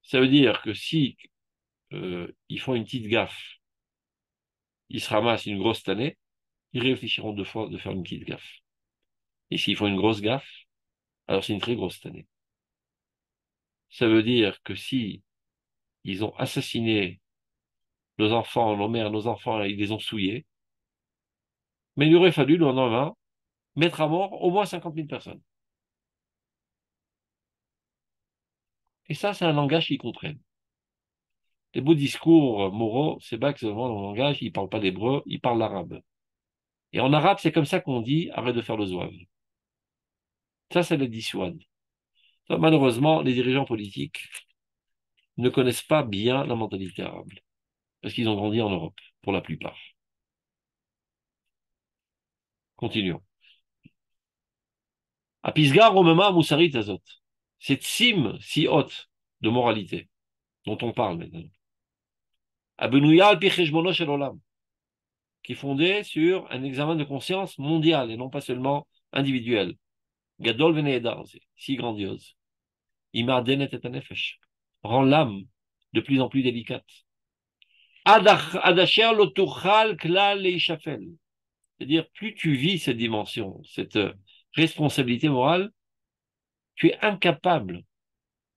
Ça veut dire que si ils font une petite gaffe, ils se ramassent une grosse tannée, ils réfléchiront 2 fois de faire une petite gaffe. Et s'ils font une grosse gaffe, alors c'est une très grosse tannée. Ça veut dire que si ils ont assassiné nos enfants, nos mères, nos enfants, ils les ont souillés, mais il aurait fallu le lendemain mettre à mort au moins 50 000 personnes. Et ça, c'est un langage qu'ils comprennent. Les beaux discours moraux, c'est pas que seulement dans le langage, ils parlent pas d'hébreu, ils parlent l'arabe. Et en arabe, c'est comme ça qu'on dit arrête de faire le zouave. Ça les dissuade. Ça, malheureusement, les dirigeants politiques ne connaissent pas bien la mentalité arabe, parce qu'ils ont grandi en Europe, pour la plupart. Continuons. À Pisgar, Romema, Moussarit, Azot. Cette cime si haute de moralité dont on parle maintenant. Abenouya al shel olam, qui est fondée sur un examen de conscience mondial et non pas seulement individuel. Gadol v'nehedar, c'est si grandiose. Imar denet et anefesh, rend l'âme de plus en plus délicate. Adasher lo tuchal klal leishafel. C'est-à-dire, plus tu vis cette dimension, cette responsabilité morale, tu es incapable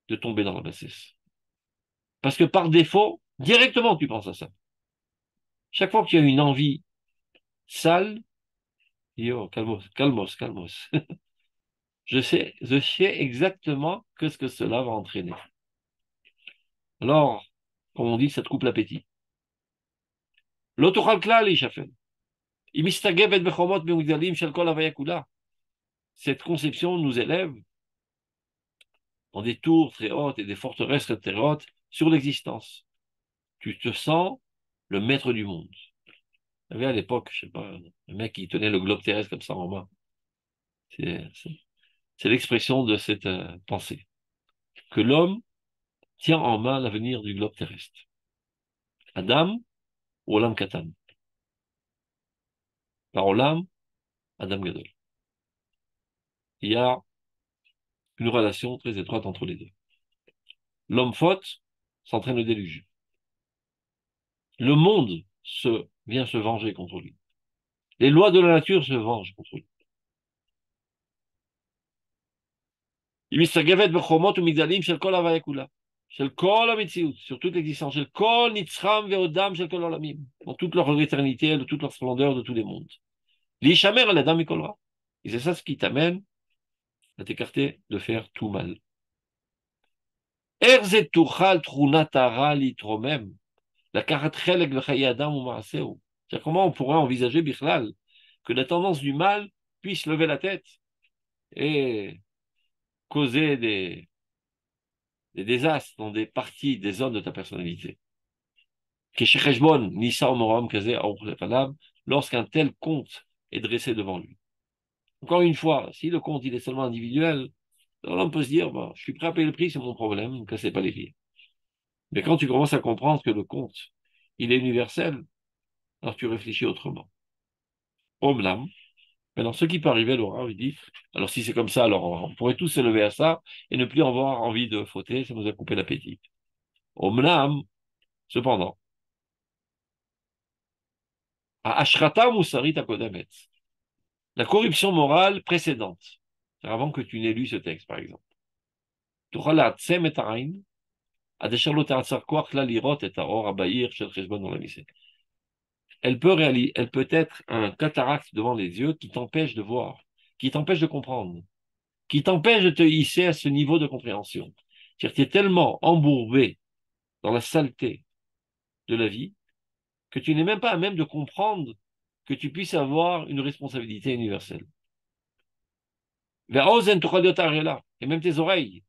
de tomber dans la bassesse. Parce que par défaut, directement, tu penses à ça. Chaque fois que tu as une envie sale, dis, oh, calmos, calmos, calmos. Je sais exactement que ce que cela va entraîner. Alors, comme on dit, ça te coupe l'appétit. L'autochal ishafel. Cette conception nous élève dans des tours très hautes et des forteresses très hautes sur l'existence. Tu te sens le maître du monde. Il y avait à l'époque, je sais pas, un mec qui tenait le globe terrestre comme ça en main. C'est c'est- c'est l'expression de cette pensée. Que l'homme tient en main l'avenir du globe terrestre. Adam ou Olam Katan. Par Olam, Adam Gadol. Il y a une relation très étroite entre les deux. L'homme faute s'entraîne le déluge. Le monde vient se venger contre lui. Les lois de la nature se vengent contre lui. Il מסתגפת בחומות ומגדלים של כל הוויה כולה, של כל המציאות, sur toute l'existence, של כל נצחם ועודם של כל העולמים, dans toute leur éternité, de toute leur splendeur, de tous les mondes. להישמר על אדם מכל רע. Et c'est ça ce qui t'amène à t'écarter de faire tout mal. איך זה תוכל תכונת הרע להתרומם, לקחת חלק בחיי אדם ומעשהו? C'est-à-dire comment on pourrait envisager, Bichlal, que la tendance du mal puisse lever la tête et causer des désastres dans des parties, des zones de ta personnalité. Lorsqu'un tel compte est dressé devant lui. Encore une fois, si le compte il est seulement individuel, alors on peut se dire, bah, je suis prêt à payer le prix, c'est mon problème, ne me cassez pas les pieds. Mais quand tu commences à comprendre que le compte, il est universel, alors tu réfléchis autrement. Omlam, maintenant ce qui peut arriver, Laura, il dit, alors si c'est comme ça, alors on pourrait tous s'élever à ça et ne plus avoir envie de fauter, ça nous a coupé l'appétit. Omlam, cependant, à Ashrata Moussarit Akodamet, la corruption morale précédente, avant que tu n'aies lu ce texte, par exemple. Elle peut être un cataracte devant les yeux qui t'empêche de voir, qui t'empêche de comprendre, qui t'empêche de te hisser à ce niveau de compréhension. C'est-à-dire que tu es tellement embourbé dans la saleté de la vie que tu n'es même pas à même de comprendre que tu puisses avoir une responsabilité universelle. Et même tes oreilles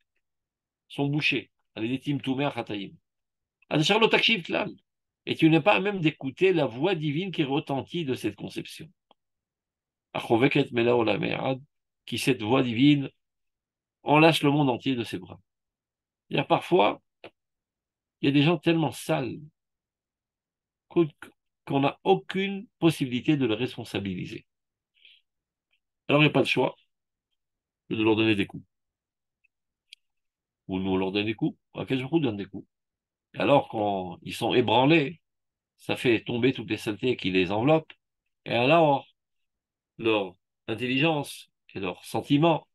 sont bouchées. Et tu n'es pas à même d'écouter la voix divine qui retentit de cette conception. Qui, cette voix divine, enlace le monde entier de ses bras. C'est-à-dire, parfois, il y a des gens tellement sales qu'on n'a aucune possibilité de les responsabiliser. Alors, il n'y a pas de choix que de leur donner des coups. Ou nous leur donner des coups, à quel jour on donne des coups. Et alors, quand ils sont ébranlés, ça fait tomber toutes les saletés qui les enveloppent. Et alors, leur intelligence et leur sentiment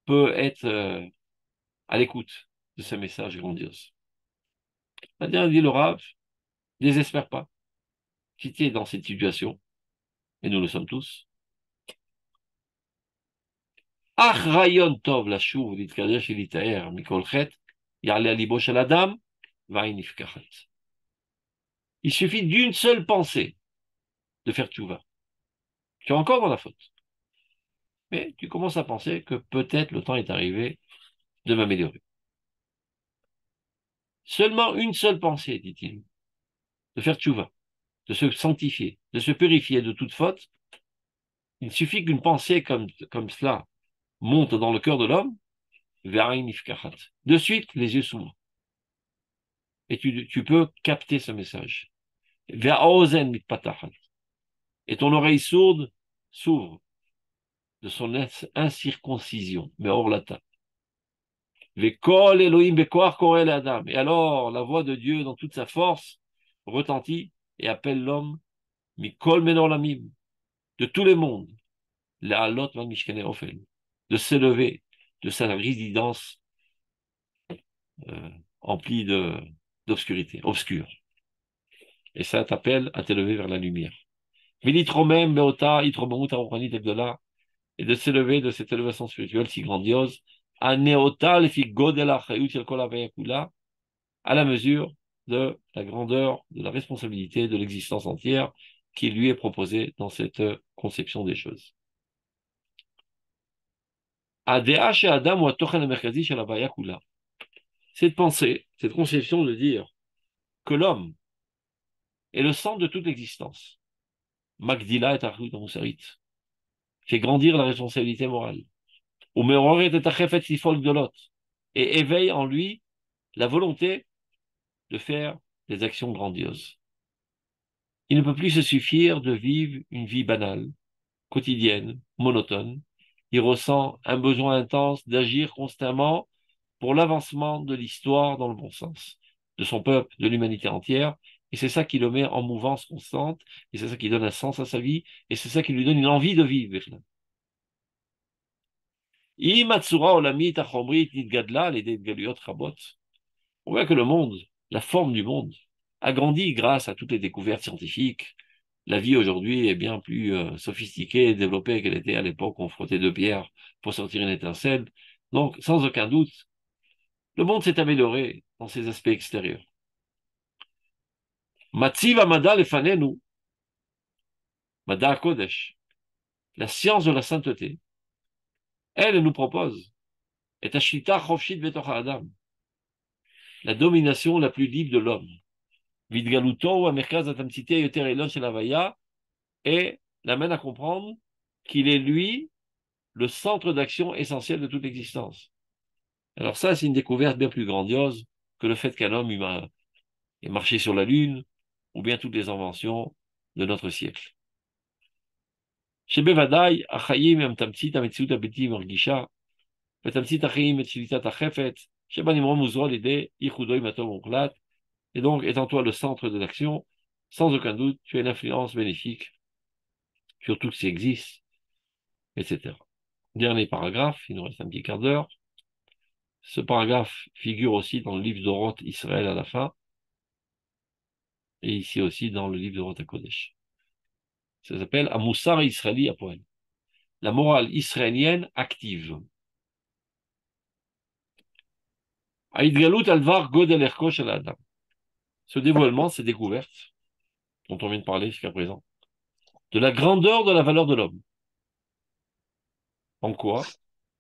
peut être à l'écoute de ce message grandiose. C'est-à-dire, dit le Rav, désespère pas. Si tu es dans cette situation, et nous le sommes tous, Ach rayon tov לשוב להתקדש ולהיטהר מכל חטא, יעלה על ליבו של אדם, והעין נפקחת. Il suffit d'une seule pensée de faire tchouva. Tu es encore dans la faute. Mais tu commences à penser que peut-être le temps est arrivé de m'améliorer. Seulement une seule pensée, dit-il, de faire tchouva, de se sanctifier, de se purifier de toute faute. Il suffit qu'une pensée comme cela monte dans le cœur de l'homme, de suite, les yeux s'ouvrent. Et tu peux capter ce message. Et ton oreille sourde s'ouvre de son incirconcision, mais hors la table. Et alors, la voix de Dieu dans toute sa force retentit et appelle l'homme, de tous les mondes, de s'élever de sa résidence emplie d'obscurité, obscure. Et ça t'appelle à t'élever vers la lumière. Et de s'élever de cette élévation spirituelle si grandiose, à la mesure de la grandeur, de la responsabilité de l'existence entière qui lui est proposée dans cette conception des choses. Adea chez Adam ou Atochen Amerkazi chez la Baya Kula. Cette pensée, cette conception de dire que l'homme est le centre de toute l'existence. Magdila et Arhut Musarit fait grandir la responsabilité morale. Ou Meoret et Achefet Sifol Gdolot et éveille en lui la volonté de faire des actions grandioses. Il ne peut plus se suffire de vivre une vie banale, quotidienne, monotone. Il ressent un besoin intense d'agir constamment pour l'avancement de l'histoire dans le bon sens, de son peuple, de l'humanité entière. Et c'est ça qui le met en mouvance constante, et c'est ça qui donne un sens à sa vie, et c'est ça qui lui donne une envie de vivre. On voit que le monde, la forme du monde, a grandi grâce à toutes les découvertes scientifiques. La vie aujourd'hui est bien plus sophistiquée et développée qu'elle était à l'époque où on frottait deux pierres pour sortir une étincelle. Donc, sans aucun doute, le monde s'est amélioré dans ses aspects extérieurs. Matziv Amada Lefanenu, Mada Kodesh, la science de la sainteté, elle nous propose, et Ashita Chofshit Betocha Adam, la domination la plus libre de l'homme. Vidgaluto, Amerkaz Atamtite Yoter Elon Shel Havaya, et l'amène à comprendre qu'il est lui le centre d'action essentiel de toute l'existence. Alors ça, c'est une découverte bien plus grandiose que le fait qu'un homme humain ait marché sur la Lune, ou bien toutes les inventions de notre siècle. שבוודאי החיים הם תמצית המציאות הבלתי מרגישה, ותמצית החיים את שליטת החפץ, שבה נמרום מוזרו על ידי ייחודו עם אטום מוחלט, et donc étant toi le centre de l'action, sans aucun doute, tu as une influence bénéfique sur tout ce qui existe, etc. Dernier paragraphe, il nous reste un petit quart d'heure. Ce paragraphe figure aussi dans le livre d'Oroth Israël à la fin, et ici aussi dans le livre d'Oroth HaKodesh. Ça s'appelle Amoussar Israëli Apoel, la morale israélienne active. Aïdgalut alvar godel erko shel Adam. Ce dévoilement, ces découvertes, dont on vient de parler jusqu'à présent, de la grandeur de la valeur de l'homme. En quoi?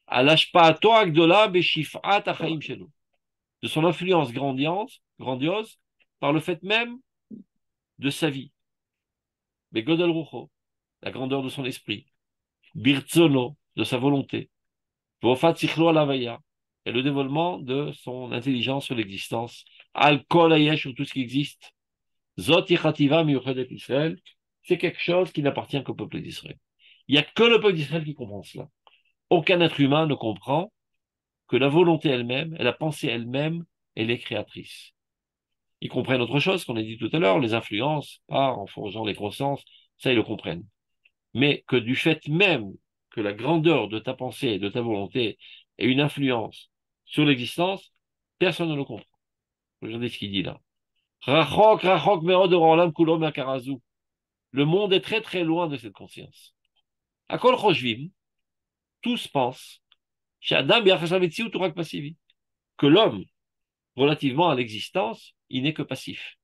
Alashpa'ato agdola beshif'at achaim shelo. De son influence grandiose, par le fait même de sa vie. Begodel rucho, la grandeur de son esprit. Birtzono, de sa volonté. Vofat sichlo alavaya, et le dévoilement de son intelligence sur l'existence. Al kol ayesh, sur tout ce qui existe. Zot yichativa miyuchedet Israël, c'est quelque chose qui n'appartient qu'au peuple d'Israël. Il n'y a que le peuple d'Israël qui comprend cela. Aucun être humain ne comprend que la volonté elle-même et la pensée elle-même, elle est créatrice. Ils comprennent autre chose qu'on a dit tout à l'heure, les influences, en forgeant les croissances, ça ils le comprennent. Mais que du fait même que la grandeur de ta pensée et de ta volonté ait une influence sur l'existence, personne ne le comprend. Regardez ce qu'il dit là. Rachok, rachok meod olam kulom akarazu. Le monde est très très loin de cette conscience. Akol choshvim, tous pensent, chez Adam que l'homme, relativement à l'existence, il n'est que passif.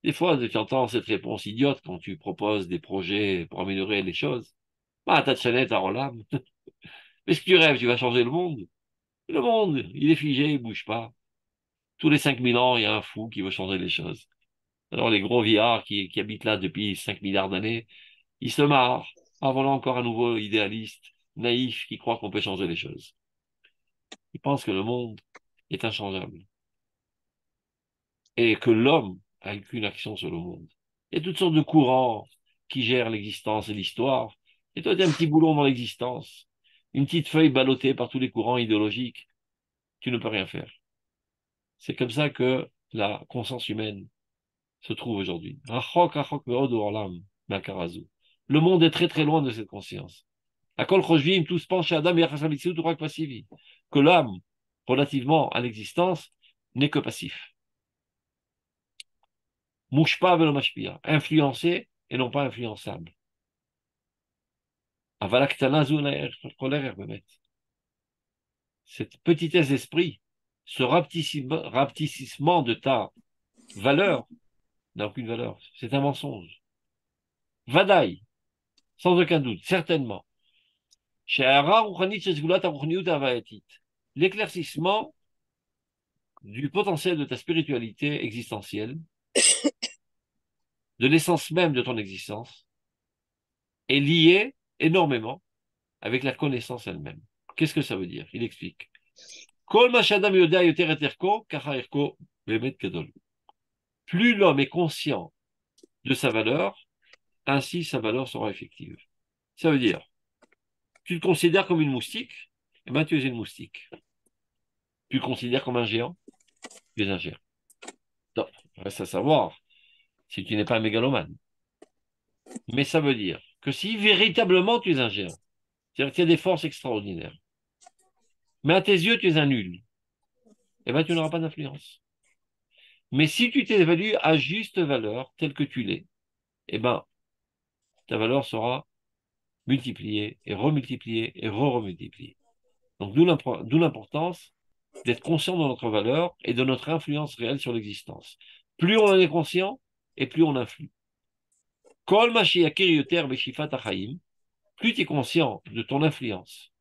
Des fois, tu entends cette réponse idiote quand tu proposes des projets pour améliorer les choses. Ah, t'as de chanet à Rolam. Mais si tu rêves, tu vas changer le monde. Le monde, il est figé, il bouge pas. Tous les 5000 ans, il y a un fou qui veut changer les choses. Alors les gros viards qui habitent là depuis 5 milliards d'années, ils se marrent. Ah, voilà encore un nouveau idéaliste, naïf, qui croit qu'on peut changer les choses. Il pense que le monde est inchangeable. Et que l'homme a aucune action sur le monde. Il y a toutes sortes de courants qui gèrent l'existence et l'histoire. Et toi, tu as un petit boulon dans l'existence, une petite feuille ballottée par tous les courants idéologiques. Tu ne peux rien faire. C'est comme ça que la conscience humaine se trouve aujourd'hui. Rachok, rachok meod olam, makarazu. Le monde est très très loin de cette conscience. Akol choshvim, tous pensent chez Adam et Yachasamitsiut, passivi. Que l'âme, relativement à l'existence, n'est que passif. Mouchpa velo mashpia, influencé et non pas influençable. Avalaktana zuner koler bemet. Cette petitesse d'esprit, ce rapetissement de ta valeur n'a aucune valeur. C'est un mensonge. Vadaï, sans aucun doute, certainement. L'éclaircissement du potentiel de ta spiritualité existentielle, de l'essence même de ton existence, est lié énormément avec la connaissance elle-même. Qu'est-ce que ça veut dire? Il explique. Plus l'homme est conscient de sa valeur, ainsi sa valeur sera effective. Ça veut dire, tu te considères comme une moustique, eh bien tu es une moustique. Tu te considères comme un géant, tu es un géant. Donc, reste à savoir si tu n'es pas un mégalomane. Mais ça veut dire que si véritablement tu es un géant, c'est-à-dire qu'il y a des forces extraordinaires, mais à tes yeux tu es un nul, eh bien tu n'auras pas d'influence. Mais si tu t'évalues à juste valeur, telle que tu l'es, eh ben ta valeur sera multipliée et remultipliée et re-remultipliée. Donc d'où l'importance d'être conscient de notre valeur et de notre influence réelle sur l'existence. Plus on en est conscient, et plus on influe. Kol plus tu es conscient de ton influence.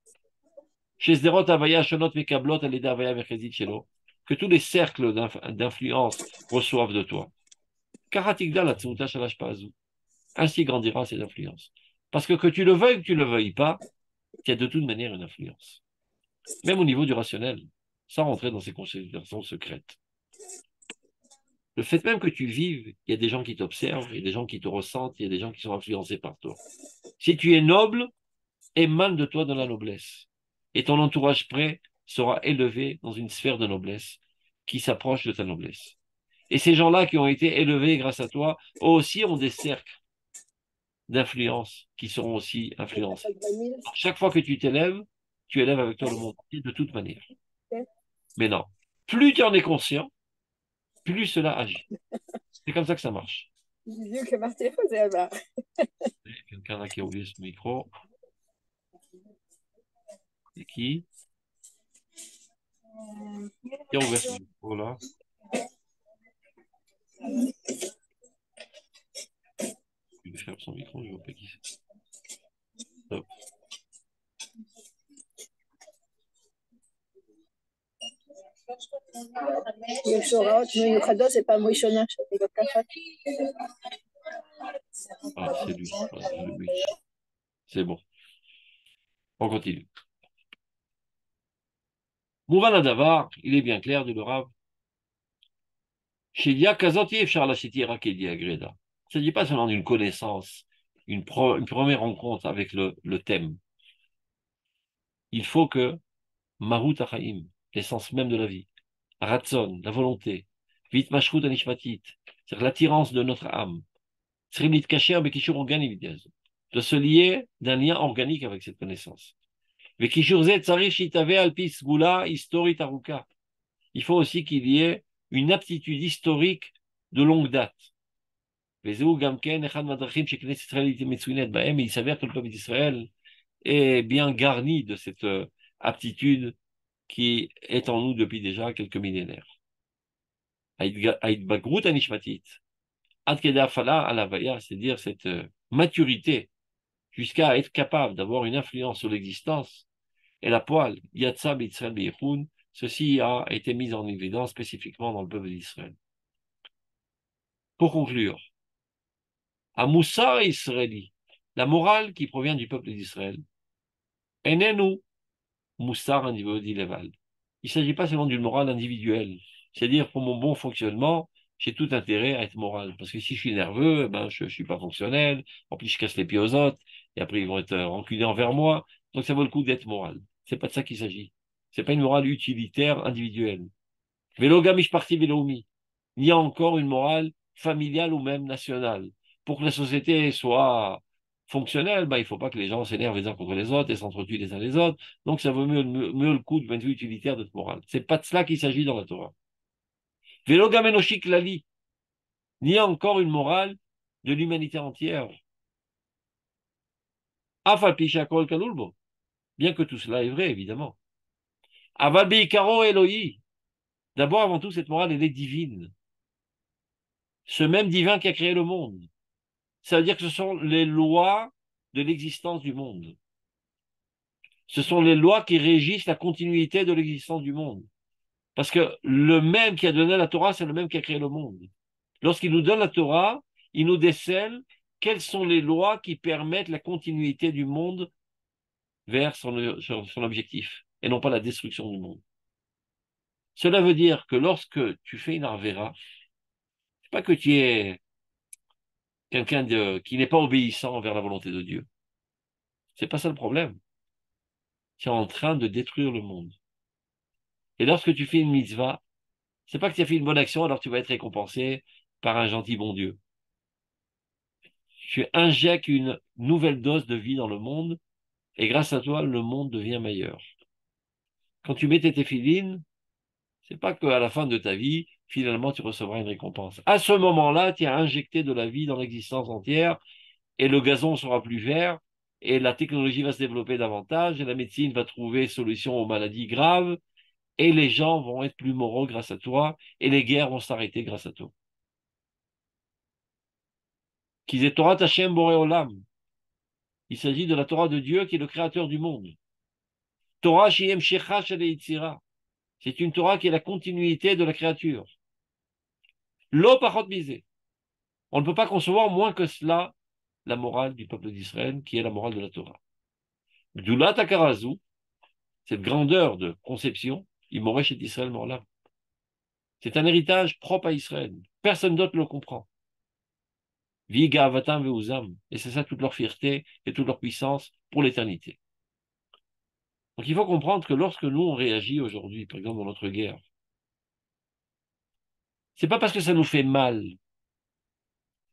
Chez Sderot Havaya Shonot Mekablot Aleda Havaya Mechezit Shelo, que tous les cercles d'influence reçoivent de toi. Karatikda la Tzmuta Shalash Pazu. Ainsi grandira cette influence. Parce que tu le veuilles ou que tu ne le veuilles pas, tu as de toute manière une influence. Même au niveau du rationnel, sans rentrer dans ces considérations secrètes. Le fait même que tu vives, il y a des gens qui t'observent, il y a des gens qui te ressentent, il y a des gens qui sont influencés par toi. Si tu es noble, émane de toi dans la noblesse. Et ton entourage près sera élevé dans une sphère de noblesse qui s'approche de ta noblesse. Et ces gens-là qui ont été élevés grâce à toi, eux aussi ont des cercles d'influence qui seront aussi influencés. Donc, chaque fois que tu élèves avec toi le monde entier de toute manière. Mais non, plus tu en es conscient, plus cela agit. C'est comme ça que ça marche. Quelqu'un là qui a oublié ce micro. C'est qui? Qui a ouvert ce micro là? Je vais faire son micro, je ne vois pas qui c'est. Hop. Ah, c'est lui. Voilà, je l'ai vu. C'est bon. On continue. Mouvan Adavar, il est bien clair de le Rav. Chez Kazoti et Charla Sitira qui dit Agreda. Il ne s'agit pas seulement d'une connaissance, une première rencontre avec le thème. Il faut que Mahut Achaim, l'essence même de la vie, Ratzon, la volonté, Vit Mashrut Anishmatit, c'est-à-dire l'attirance de notre âme, Srimlit Kacher Bekishur Organik, de se lier d'un lien organique avec cette connaissance. Bekishur Zet Tsarich Shitave Alpis Gula Histori Taruka. Il faut aussi qu'il y ait une aptitude historique de longue date. Il s'avère que le peuple d'Israël est bien garni de cette aptitude qui est en nous depuis déjà quelques millénaires. C'est-à-dire cette maturité jusqu'à être capable d'avoir une influence sur l'existence. Et la poêle, ceci a été mis en évidence spécifiquement dans le peuple d'Israël. Pour conclure, à Moussa Israéli, la morale qui provient du peuple d'Israël, Enenu Moussar individuel. Il ne s'agit pas seulement d'une morale individuelle. C'est-à-dire, pour mon bon fonctionnement, j'ai tout intérêt à être moral. Parce que si je suis nerveux, ben, je ne suis pas fonctionnel. En plus, je casse les pieds aux autres. Et après, ils vont être rancuniers envers moi. Donc, ça vaut le coup d'être moral. C'est pas de ça qu'il s'agit. C'est pas une morale utilitaire individuelle. Vélogamish parti vélomi. Il y a encore une morale familiale ou même nationale. Pour que la société soit fonctionnelle, ben, il ne faut pas que les gens s'énervent les uns contre les autres et s'entretuent les uns les autres. Donc, ça vaut mieux le coup de point de vue utilitaire de cette morale. C'est pas de cela qu'il s'agit dans la Torah. Vélogamenoshic lali. Il y a encore une morale de l'humanité entière. Afal pishakol kalulbo. Bien que tout cela est vrai, évidemment. Aval beikaro Eloi. D'abord, avant tout, cette morale, elle est divine. Ce même divin qui a créé le monde. Ça veut dire que ce sont les lois de l'existence du monde. Ce sont les lois qui régissent la continuité de l'existence du monde. Parce que le même qui a donné la Torah, c'est le même qui a créé le monde. Lorsqu'il nous donne la Torah, il nous décèle quelles sont les lois qui permettent la continuité du monde vers son objectif, et non pas la destruction du monde. Cela veut dire que lorsque tu fais une arvéra, c'est pas que tu es qui n'est pas obéissant envers la volonté de Dieu. C'est pas ça le problème. Tu es en train de détruire le monde. Et lorsque tu fais une mitzvah, c'est pas que tu as fait une bonne action, alors tu vas être récompensé par un gentil bon Dieu. Tu injectes une nouvelle dose de vie dans le monde, et grâce à toi, le monde devient meilleur. Quand tu mets tes téphilines, c'est pas qu'à la fin de ta vie, finalement, tu recevras une récompense. À ce moment-là, tu as injecté de la vie dans l'existence entière, et le gazon sera plus vert, et la technologie va se développer davantage, et la médecine va trouver solution aux maladies graves, et les gens vont être plus moraux grâce à toi, et les guerres vont s'arrêter grâce à toi. Qu'ils aient Torah Hashem Boré Olam. Il s'agit de la Torah de Dieu qui est le créateur du monde. Torah Shiem Shecha Shaleyitzira. C'est une Torah qui est la continuité de la créature. Lo Pachot Misé. On ne peut pas concevoir moins que cela la morale du peuple d'Israël, qui est la morale de la Torah. Gdulat Takarazu, cette grandeur de conception, il m'aurait chez Israël Morlam. C'est un héritage propre à Israël. Personne d'autre ne le comprend. Viga avatam veuzam. Et c'est ça toute leur fierté et toute leur puissance pour l'éternité. Donc il faut comprendre que lorsque nous on réagit aujourd'hui, par exemple dans notre guerre, c'est pas parce que ça nous fait mal,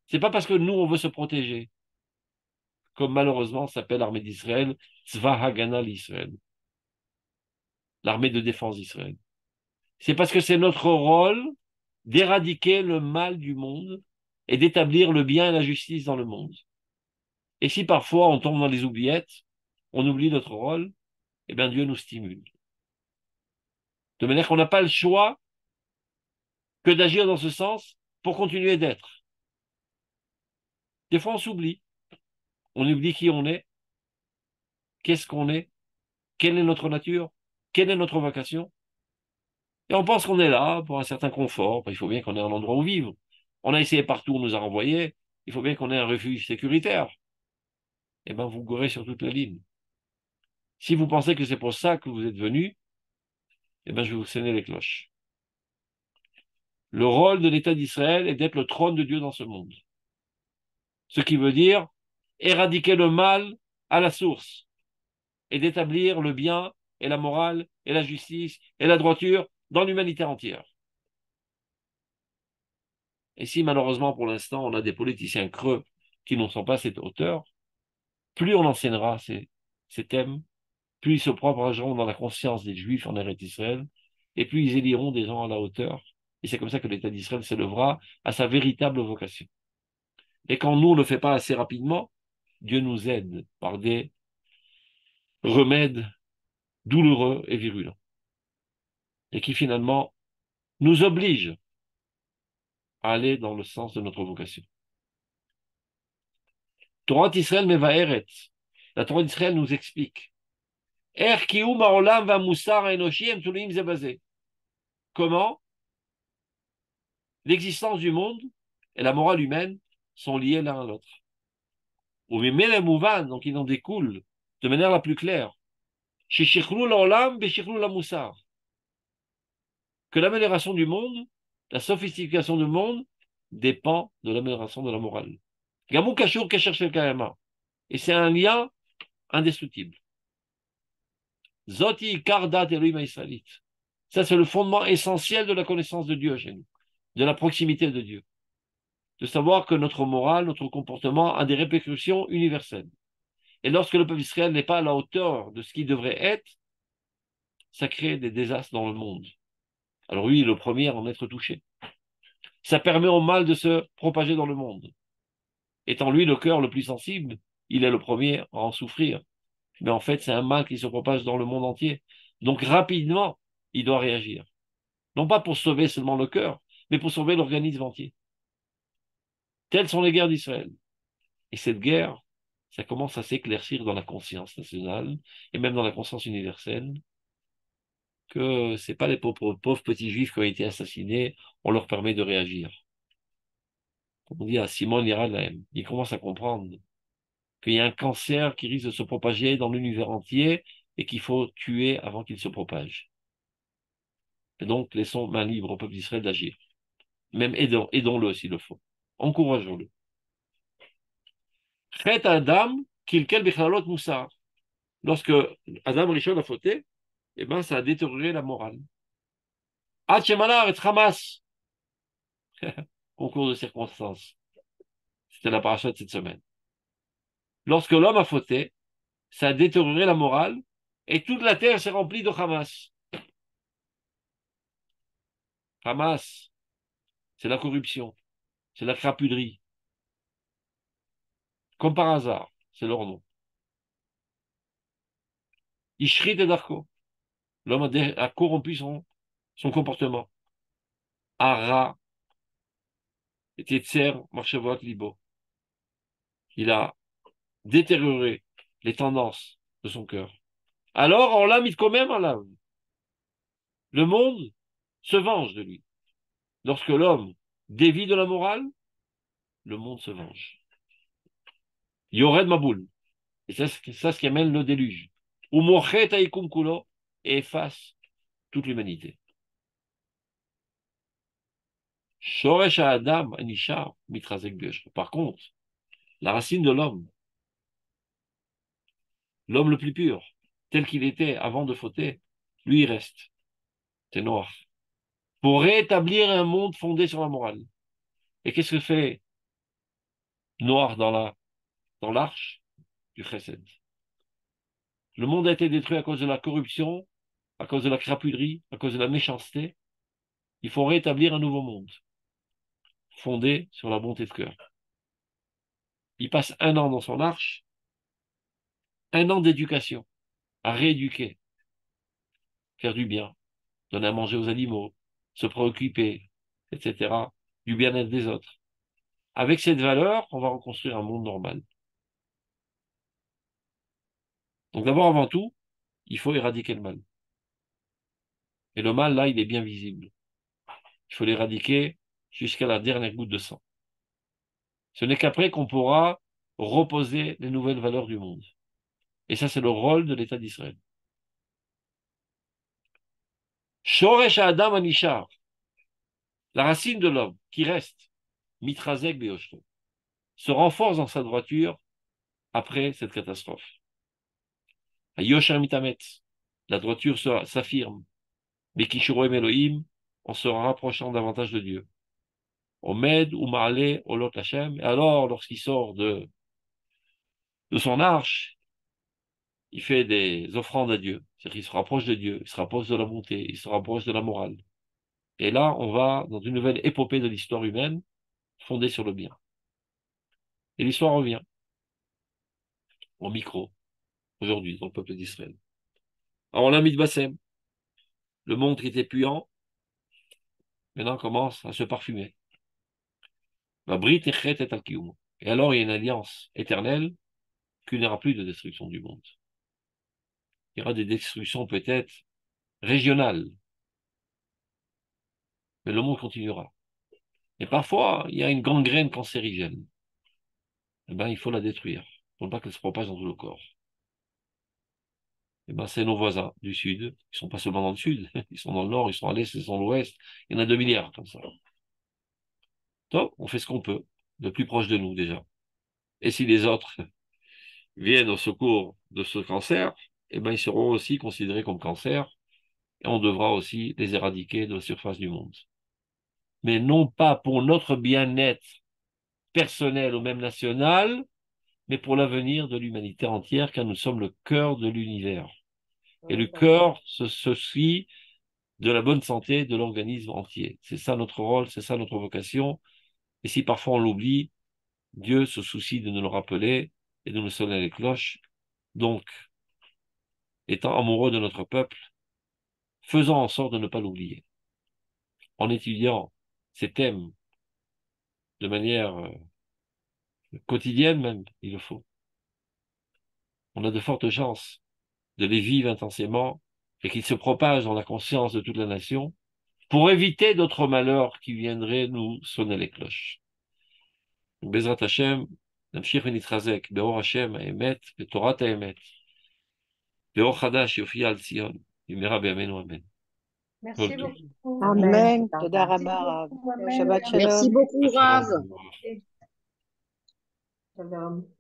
c'est pas parce que nous on veut se protéger, comme malheureusement s'appelle l'armée d'Israël, Tzva Hagana l'Israël, l'armée de défense d'Israël. C'est parce que c'est notre rôle d'éradiquer le mal du monde et d'établir le bien et la justice dans le monde. Et si parfois on tombe dans les oubliettes, on oublie notre rôle, eh bien Dieu nous stimule. De manière qu'on n'a pas le choix que d'agir dans ce sens pour continuer d'être. Des fois on s'oublie. On oublie qui on est, qu'est-ce qu'on est, quelle est notre nature, quelle est notre vocation. Et on pense qu'on est là pour un certain confort. Il faut bien qu'on ait un endroit où vivre. On a essayé partout, on nous a renvoyés. Il faut bien qu'on ait un refuge sécuritaire. Eh bien, vous gorez sur toute la ligne. Si vous pensez que c'est pour ça que vous êtes venu, eh bien, je vais vous sonner les cloches. Le rôle de l'État d'Israël est d'être le trône de Dieu dans ce monde. Ce qui veut dire éradiquer le mal à la source et d'établir le bien et la morale et la justice et la droiture dans l'humanité entière. Et si malheureusement pour l'instant on a des politiciens creux qui n'en sont pas à cette hauteur, plus on enseignera ces thèmes, plus ils se propageront dans la conscience des Juifs en Eretz Israël, et plus ils éliront des gens à la hauteur. Et c'est comme ça que l'État d'Israël s'élèvera à sa véritable vocation. Et quand nous, on ne le fait pas assez rapidement, Dieu nous aide par des remèdes douloureux et virulents. Et qui finalement nous obligent à aller dans le sens de notre vocation. Torah d'Israël Mevaeret. La Torah d'Israël nous explique. Comment l'existence du monde et la morale humaine sont liées l'un à l'autre. Donc il en découle de manière la plus claire que l'amélioration du monde, la sophistication du monde, dépend de l'amélioration de la morale. Et c'est un lien indestructible. Zoti Kardat Elohim Israélite. Ça, c'est le fondement essentiel de la connaissance de Dieu chez nous, de la proximité de Dieu. De savoir que notre morale, notre comportement a des répercussions universelles. Et lorsque le peuple d'Israël n'est pas à la hauteur de ce qu'il devrait être, ça crée des désastres dans le monde. Alors lui, le premier à en être touché. Ça permet au mal de se propager dans le monde. Étant lui le cœur le plus sensible, il est le premier à en souffrir. Mais en fait, c'est un mal qui se propage dans le monde entier. Donc rapidement, il doit réagir. Non pas pour sauver seulement le cœur, mais pour sauver l'organisme entier. Telles sont les guerres d'Israël. Et cette guerre, ça commence à s'éclaircir dans la conscience nationale et même dans la conscience universelle que c'est pas les pauvres petits juifs qui ont été assassinés, on leur permet de réagir. Comme on dit à Simon Iralaim, il commence à comprendre qu'il y a un cancer qui risque de se propager dans l'univers entier et qu'il faut tuer avant qu'il se propage. Et donc, laissons main libre au peuple d'Israël d'agir. Même aidons-le s'il le faut. Encourageons-le. Chet Adam, kilkel bichalot moussar. Lorsque Adam Rishon a fauté, eh ben, ça a détérioré la morale. Hachemalar et Hamas. Concours de circonstances. C'était la paracha de cette semaine. Lorsque l'homme a fauté, ça a détérioré la morale et toute la terre s'est remplie de Hamas. Hamas, c'est la corruption, c'est la crapulerie. Comme par hasard, c'est leur nom. Ishrit et Darko. L'homme a corrompu son comportement. Ara, et Tser, Marchavot, Libo. Il a détérioré les tendances de son cœur. Alors, on l'a mis quand même en lave. Le monde se venge de lui. Lorsque l'homme dévie de la morale, le monde se venge. Yored Maboul. Et c'est ça ce qui amène le déluge. Ou Mochet Aikum Kulo et efface toute l'humanité. Shoresh Adam Anishar Mitrazek Biosh. Par contre, la racine de l'homme le plus pur, tel qu'il était avant de fauter, lui il reste. C'est noir. Pour rétablir un monde fondé sur la morale. Et qu'est-ce que fait Noir dans l'arche du Chesed? Le monde a été détruit à cause de la corruption, à cause de la crapulerie, à cause de la méchanceté. Il faut rétablir un nouveau monde, fondé sur la bonté de cœur. Il passe un an dans son arche, un an d'éducation, à rééduquer, faire du bien, donner à manger aux animaux, se préoccuper, etc., du bien-être des autres. Avec cette valeur, on va reconstruire un monde normal. Donc d'abord, avant tout, il faut éradiquer le mal. Et le mal, là, il est bien visible. Il faut l'éradiquer jusqu'à la dernière goutte de sang. Ce n'est qu'après qu'on pourra reposer les nouvelles valeurs du monde. Et ça, c'est le rôle de l'État d'Israël. Shoresh Adam Anishar, la racine de l'homme qui reste, Mitrazek Beoshto, se renforce dans sa droiture après cette catastrophe. À Yosher Mitamet, la droiture s'affirme. Mais Kishuroem Elohim, en se rapprochant davantage de Dieu. Omed ou Ma'ale, Olot Hashem. Et alors, lorsqu'il sort de son arche, il fait des offrandes à Dieu. C'est-à-dire qu'il se rapproche de Dieu, il se rapproche de la bonté, il se rapproche de la morale. Et là, on va dans une nouvelle épopée de l'histoire humaine, fondée sur le bien. Et l'histoire revient, en micro, aujourd'hui, dans le peuple d'Israël. Alors, on a mis de Bassem. Le monde qui était puant, maintenant commence à se parfumer. Ma Brit et Chet et Al-Kiyum. Et alors, il y a une alliance éternelle qu'il n'y aura plus de destruction du monde. Il y aura des destructions peut-être régionales, mais le monde continuera. Et parfois, il y a une gangrène cancérigène. Eh ben, il faut la détruire, pour ne pas qu'elle se propage dans tout le corps. Eh ben, c'est nos voisins du Sud. Ils sont pas seulement dans le Sud, ils sont dans le Nord, ils sont à l'Est, ils sont à l'Ouest. Il y en a 2 milliards comme ça. Donc, on fait ce qu'on peut, de plus proche de nous déjà. Et si les autres viennent au secours de ce cancer, eh ben, ils seront aussi considérés comme cancer, et on devra aussi les éradiquer de la surface du monde. Mais non pas pour notre bien-être personnel ou même national, mais pour l'avenir de l'humanité entière, car nous sommes le cœur de l'univers. Et le cœur se soucie de la bonne santé de l'organisme entier. C'est ça notre rôle, c'est ça notre vocation. Et si parfois on l'oublie, Dieu se soucie de nous le rappeler et de nous sonner les cloches. Donc, étant amoureux de notre peuple, faisons en sorte de ne pas l'oublier. En étudiant ces thèmes de manière quotidienne même, il le faut. on a de fortes chances de les vivre intensément et qu'ils se propagent dans la conscience de toute la nation pour éviter d'autres malheurs qui viendraient nous sonner les cloches. בעזרת השם, נמשיך ונתחזק באור השם האמת, בתורת האמת, באור חדש יופיע על ציון, במהרה בימינו אמן. כל Merci טוב. beaucoup. Amen. Amen. Toda Merci Rabba Rav. beaucoup, Amen. Shabbat Merci. Merci Shalom. beaucoup, Rav. Shalom. Shalom.